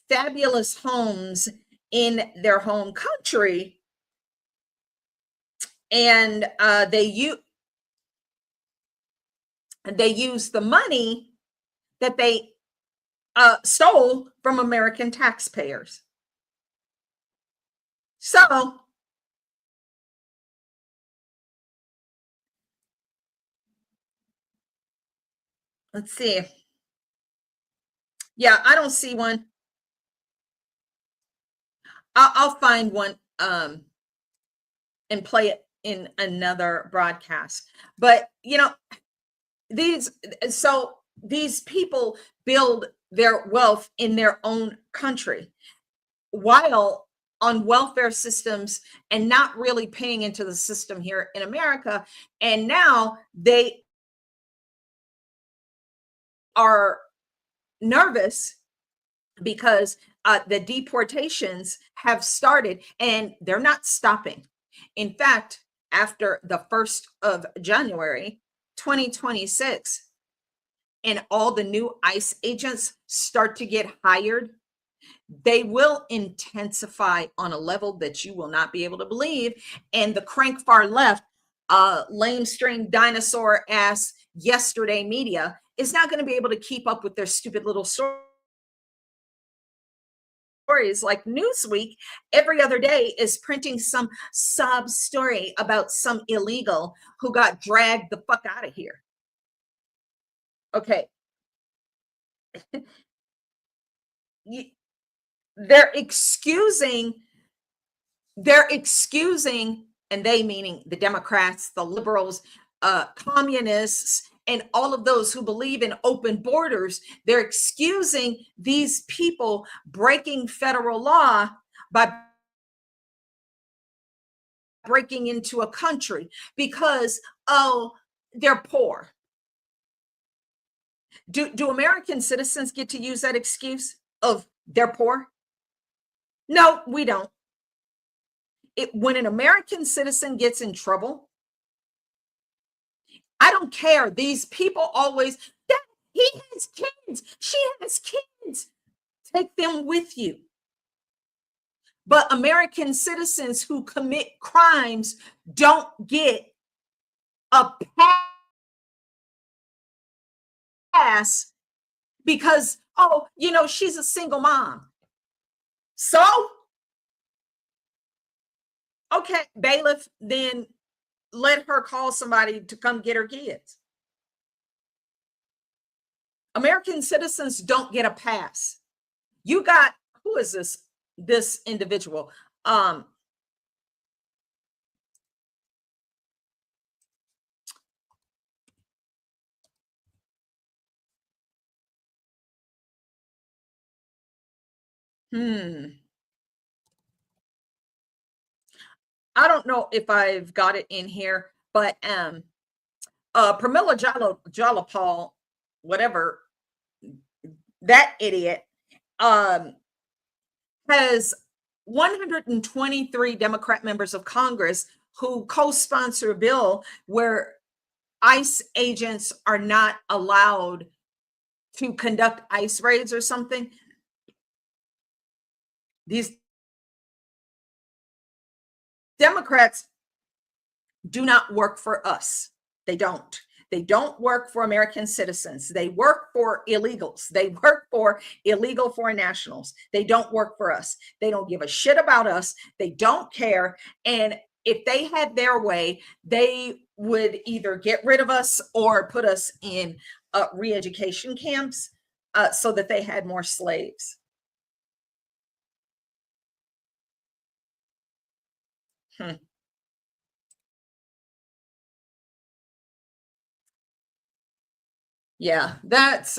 fabulous homes in their home country, and they use the money that they stole from American taxpayers. So let's see. Yeah, I don't see one. I'll find one and play it in another broadcast. But you know, these people build their wealth in their own country while on welfare systems and not really paying into the system here in America. And now they are nervous because the deportations have started and they're not stopping. In fact, after the 1st of January, 2026, and all the new ICE agents start to get hired, they will intensify on a level that you will not be able to believe. And the crank far left, lamestring dinosaur ass yesterday media is not going to be able to keep up with their stupid little stories. Like Newsweek every other day is printing some sob story about some illegal who got dragged the fuck out of here. Okay. They're excusing, and they meaning the Democrats, the liberals, communists, and all of those who believe in open borders. They're excusing these people breaking federal law by breaking into a country because, oh, they're poor. Do American citizens get to use that excuse of they're poor? No, we don't. When an American citizen gets in trouble, I don't care. These people always, that he has kids, she has kids. Take them with you. But American citizens who commit crimes don't get a pass because, oh, you know, she's a single mom. So, okay, bailiff, then let her call somebody to come get her kids. American citizens don't get a pass. You got, who is this individual? I don't know if I've got it in here, but Pramila Jayapal, whatever, that idiot, has 123 Democrat members of Congress who co-sponsor a bill where ICE agents are not allowed to conduct ICE raids or something. These Democrats do not work for us. They don't. They don't work for American citizens. They work for illegals. They work for illegal foreign nationals. They don't work for us. They don't give a shit about us. They don't care. And if they had their way, they would either get rid of us or put us in re-education camps so that they had more slaves. Yeah, that's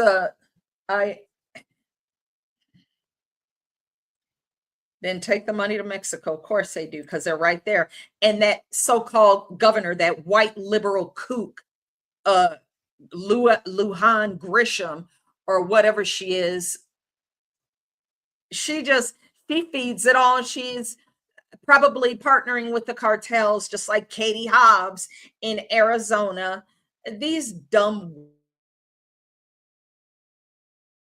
then take the money to Mexico. Of course they do, because they're right there. And that so-called governor, that white liberal kook, Lujan Grisham, or whatever she is, she feeds it all. She's probably partnering with the cartels, just like Katie Hobbs in Arizona. These dumb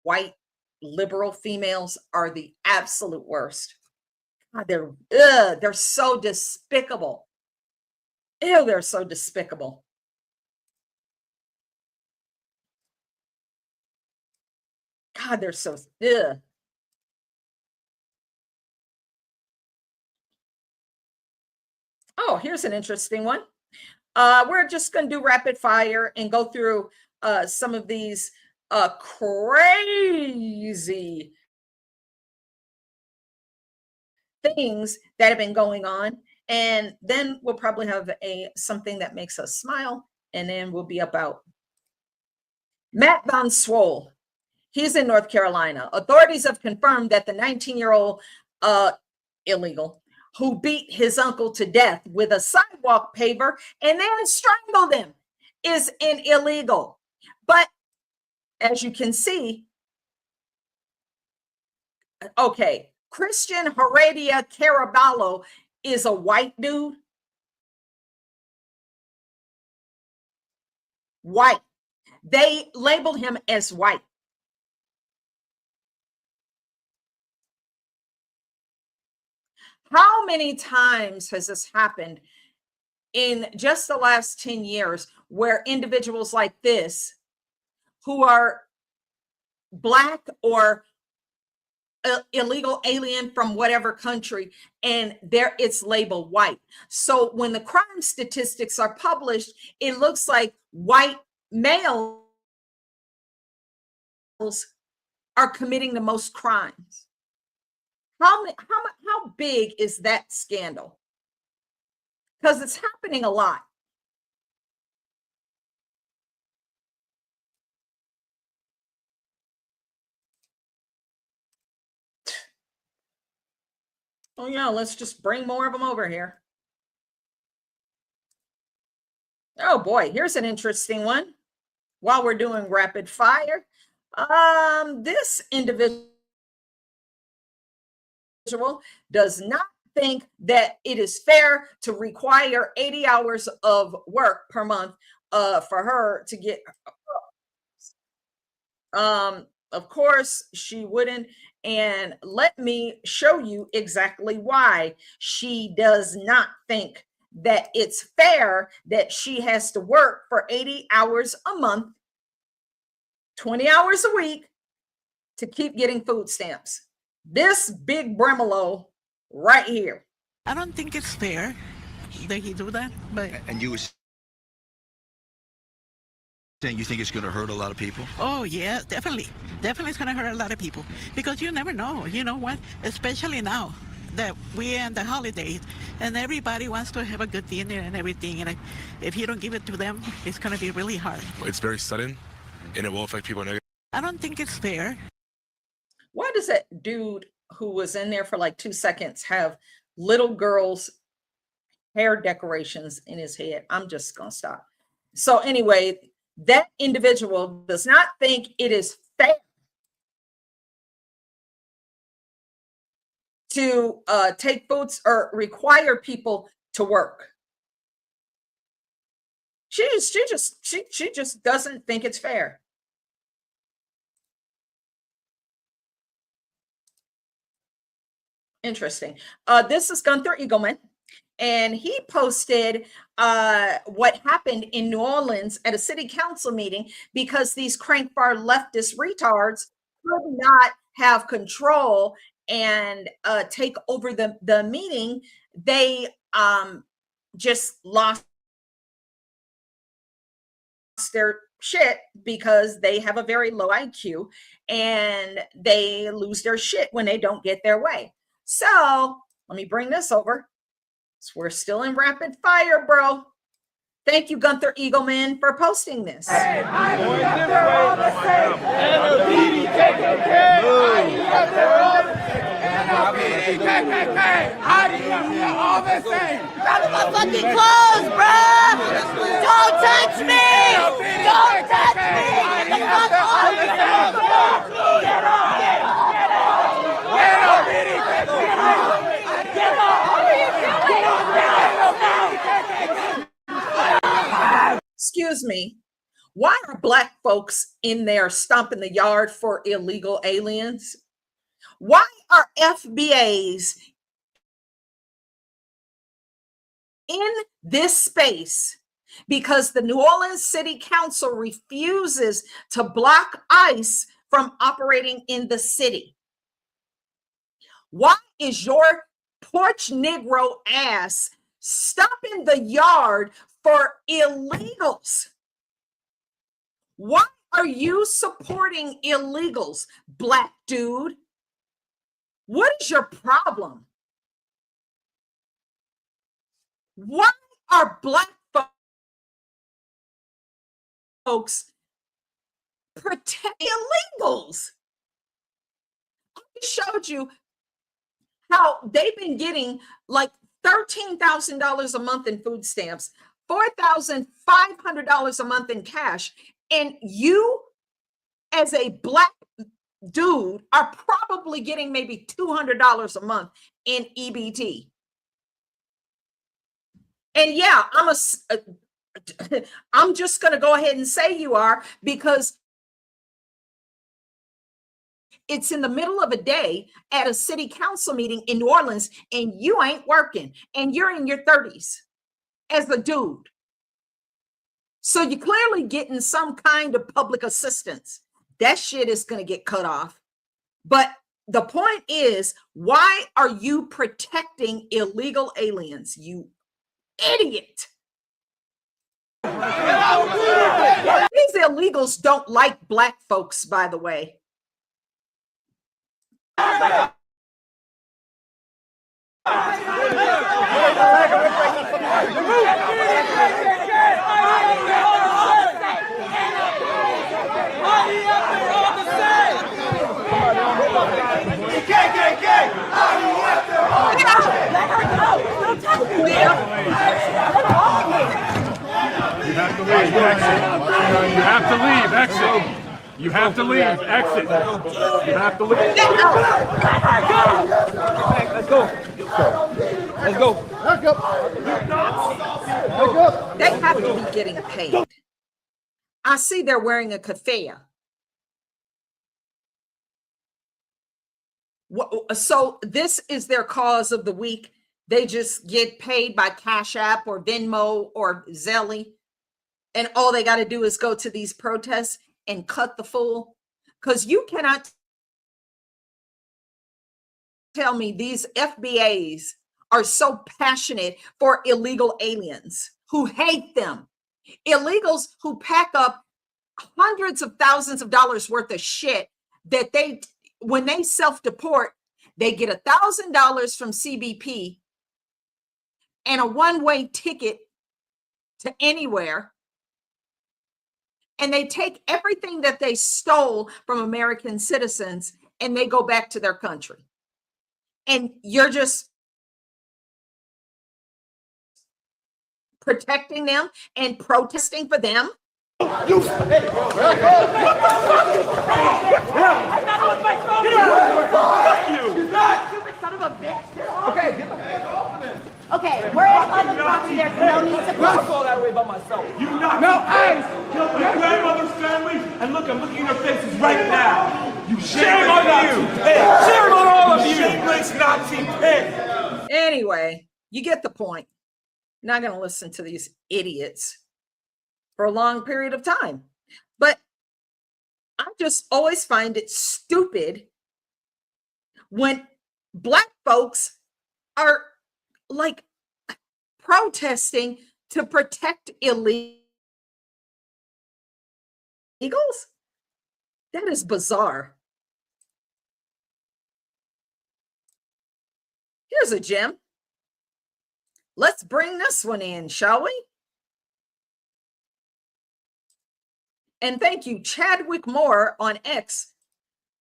white liberal females are the absolute worst. God, they're so despicable. Ew, they're so despicable. God, they're so ugh. Oh, here's an interesting one. We're just going to do rapid fire and go through some of these crazy things that have been going on, and then we'll probably have something that makes us smile, and then we'll be about. Matt Van Swole, he's in North Carolina. Authorities have confirmed that the 19-year-old illegal who beat his uncle to death with a sidewalk paver and then strangled him is an illegal. But as you can see, okay, Christian Heredia Caraballo is a white dude. White. They labeled him as white. How many times has this happened in just the last 10 years where individuals like this, who are Black or illegal alien from whatever country, and it's labeled white. So when the crime statistics are published, it looks like white males are committing the most crimes. How big is that scandal? Because it's happening a lot. Oh yeah, let's just bring more of them over here. Oh boy, here's an interesting one. While we're doing rapid fire, this individual does not think that it is fair to require 80 hours of work per month for her to get. Of course, she wouldn't. And let me show you exactly why she does not think that it's fair that she has to work for 80 hours a month, 20 hours a week to keep getting food stamps. This big Bremolo right here. I don't think it's fair that he do that, but. And you was saying you think it's going to hurt a lot of people? Oh yeah, definitely it's going to hurt a lot of people, because you never know. You know what? Especially now that we end the holidays and everybody wants to have a good dinner and everything, and if you don't give it to them, it's going to be really hard. It's very sudden, and it will affect people negatively. I don't think it's fair. Why does that dude who was in there for like 2 seconds have little girls' hair decorations in his head? I'm just going to stop. So anyway, that individual does not think it is fair to take foods or require people to work. She just doesn't think it's fair. Interesting. This is Gunther Eagleman, and he posted what happened in New Orleans at a city council meeting because these crank bar leftist retards could not have control and take over the meeting. They just lost their shit because they have a very low IQ and they lose their shit when they don't get their way. So let me bring this over. So we're still in rapid fire, bro. Thank you, Gunther Eagleman, for posting this. Hey, fucking clothes, bruh! Don't touch me! Don't touch me! Get the fuck off! Get off! Get off! Excuse me. Why are Black folks in there stomping the yard for illegal aliens? Why are FBAs in this space? Because the New Orleans City Council refuses to block ICE from operating in the city. Why is your porch Negro ass stomping the yard for illegals? Why are you supporting illegals, Black dude? What is your problem? Why are Black folks protecting illegals? I showed you how they've been getting like $13,000 a month in food stamps, $4,500 a month in cash, and you as a Black dude are probably getting maybe $200 a month in EBT. And yeah, I'm just going to go ahead and say you are, because it's in the middle of a day at a city council meeting in New Orleans and you ain't working and you're in your 30s as a dude. So you're clearly getting some kind of public assistance. That shit is going to get cut off. But the point is, why are you protecting illegal aliens, you idiot? These illegals don't like Black folks, by the way. You have to leave. Exit. You have to leave. Exit. You have to leave. Let's go. Let's go. Back up. They have to be getting paid. I see they're wearing a keffiyeh. So this is their cause of the week. They just get paid by Cash App or Venmo or Zelle. And all they got to do is go to these protests and cut the fool. Because you cannot tell me these FBAs are so passionate for illegal aliens who hate them. Illegals who pack up hundreds of thousands of dollars worth of shit that they, when they self-deport, they get $1,000 from CBP and a one-way ticket to anywhere. And they take everything that they stole from American citizens and they go back to their country. And you're just protecting them and protesting for them. You son of a bitch. Okay. Okay, we're in public property. There's no need to go that way by myself. You not no ice. Killed my grandmother's family, and look, I'm looking in their faces right now. You shame on you. Shame on all of you. Shameless Nazi pig. Anyway, You get the point. Not going to listen to these idiots for a long period of time. But I just always find it stupid when Black folks are like protesting to protect illegals. That is bizarre. Here's a gem. Let's bring this one in, shall we? And thank you, Chadwick Moore on X,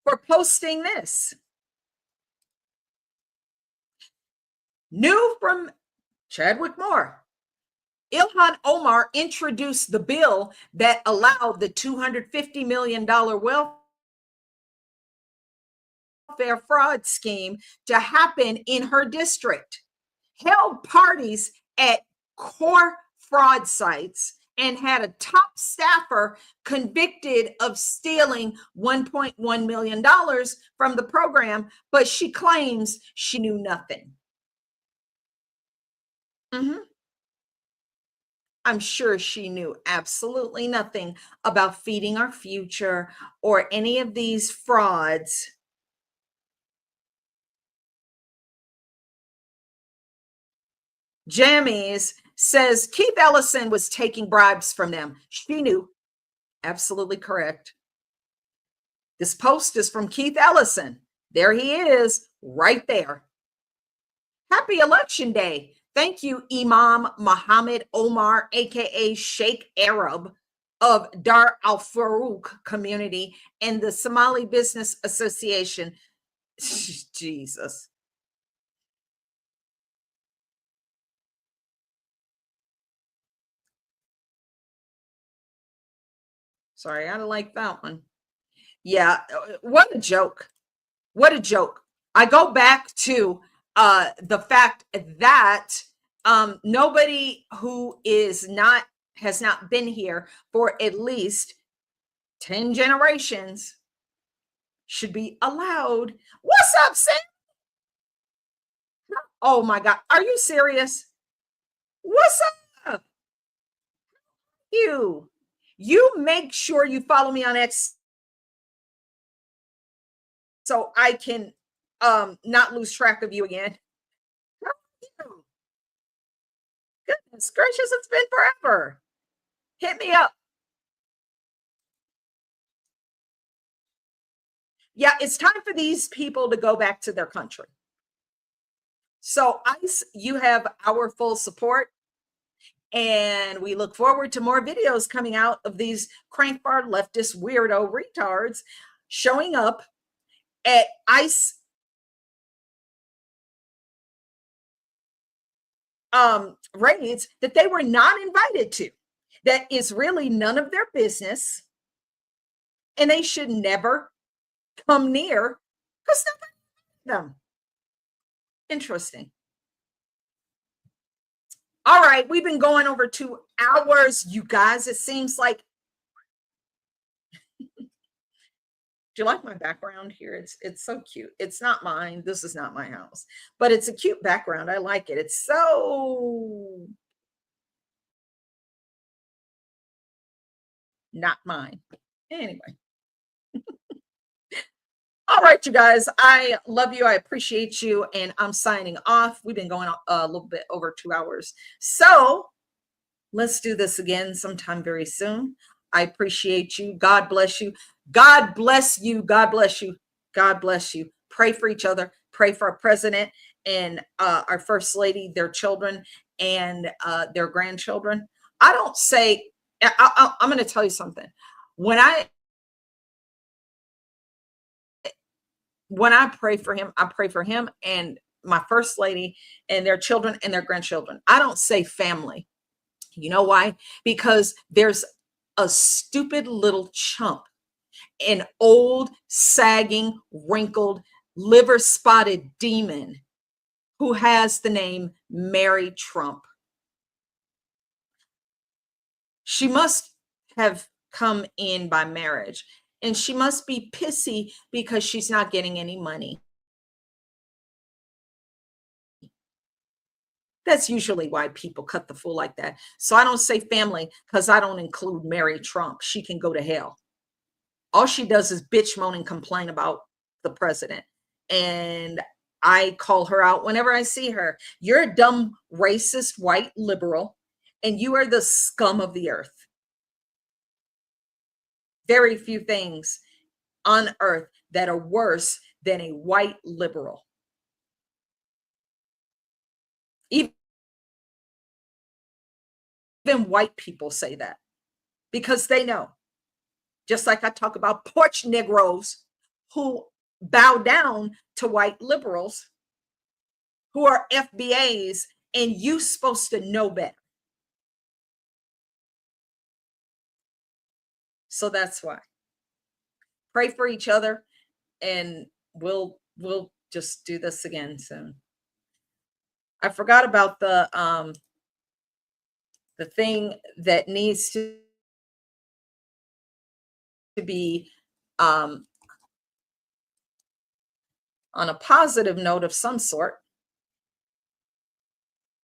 for posting this. New from Chadwick Moore. Ilhan Omar introduced the bill that allowed the $250 million welfare fraud scheme to happen in her district, held parties at core fraud sites, and had a top staffer convicted of stealing $1.1 million from the program, but she claims she knew nothing. I'm sure she knew absolutely nothing about feeding our future or any of these frauds. Jammies says Keith Ellison was taking bribes from them. She knew. Absolutely correct. This post is from Keith Ellison. There he is, right there. Happy Election Day. Thank you, Imam Muhammad Omar, aka Sheikh Arab of Dar Al Farouk community and the Somali Business Association. Jesus. Sorry, I don't like that one. Yeah, what a joke. What a joke. I go back to the fact that nobody who has not been here for at least 10 generations should be allowed. What's up, Sam? Oh my God. Are you serious? What's up? You make sure you follow me on X so I can not lose track of you again. How are you? Goodness gracious, it's been forever. Hit me up. Yeah, it's time for these people to go back to their country. So ICE, you have our full support. And we look forward to more videos coming out of these crank bar leftist weirdo retards showing up at ICE raids that they were not invited to. That is really none of their business. And they should never come near because nobody them. Interesting. All right, we've been going over 2 hours, you guys. It seems like. Do you like my background here? It's so cute. It's not mine. This is not my house, but it's a cute background. I like it. It's so not mine. Anyway. All right, you guys. I love you. I appreciate you. And I'm signing off. We've been going a little bit over 2 hours. So let's do this again sometime very soon. I appreciate you. God bless you. God bless you. God bless you. God bless you. Pray for each other. Pray for our president and our first lady, their children, and their grandchildren. I don't say, I'm going to tell you something. When I pray for him, I pray for him and my first lady and their children and their grandchildren. I don't say family. You know why? Because there's a stupid little chump, an old, sagging, wrinkled, liver-spotted demon who has the name Mary Trump. She must have come in by marriage. And she must be pissy because she's not getting any money. That's usually why people cut the fool like that. So I don't say family because I don't include Mary Trump. She can go to hell. All she does is bitch, moan, and complain about the president. And I call her out whenever I see her. You're a dumb, racist, white liberal, and you are the scum of the earth. Very few things on earth that are worse than a white liberal. Even white people say that because they know. Just like I talk about porch Negroes who bow down to white liberals who are FBAs, and you supposed to know better. So that's why. Pray for each other, and we'll just do this again soon. I forgot about the thing that needs to be on a positive note of some sort.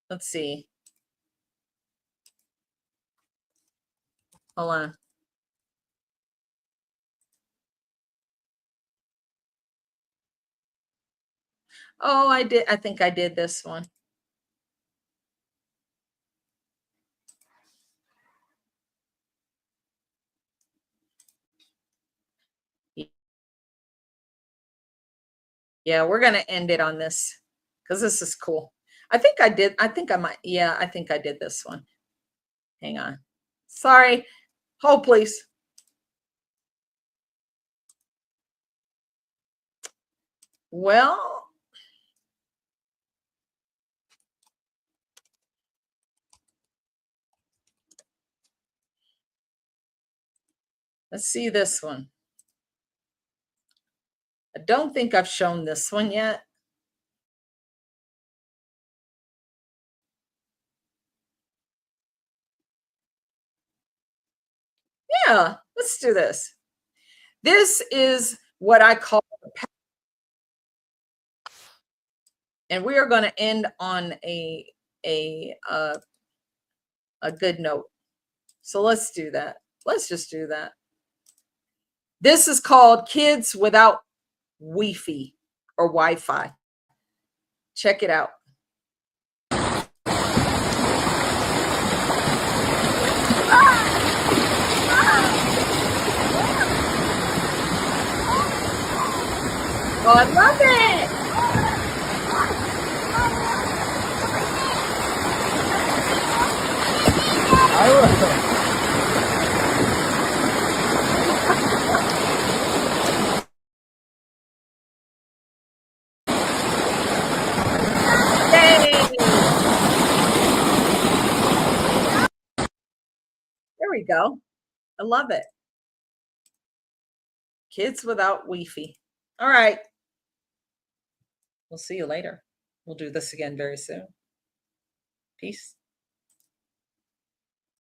Let's see. Hold on. Oh, I did. I think I did this one. Yeah, we're going to end it on this because this is cool. I think I did. I think I might. Yeah, I think I did this one. Hang on. Sorry. Hold, please. Well, let's see this one. I don't think I've shown this one yet. Yeah, let's do this. This is what I call, and we are going to end on a good note. So let's do that. Let's just do that. This is called Kids Without Wi-Fi or Wi-Fi. Check it out. Oh, I love it. There we go. I love it. Kids Without Wi-Fi. All right. We'll see you later. We'll do this again very soon. Peace.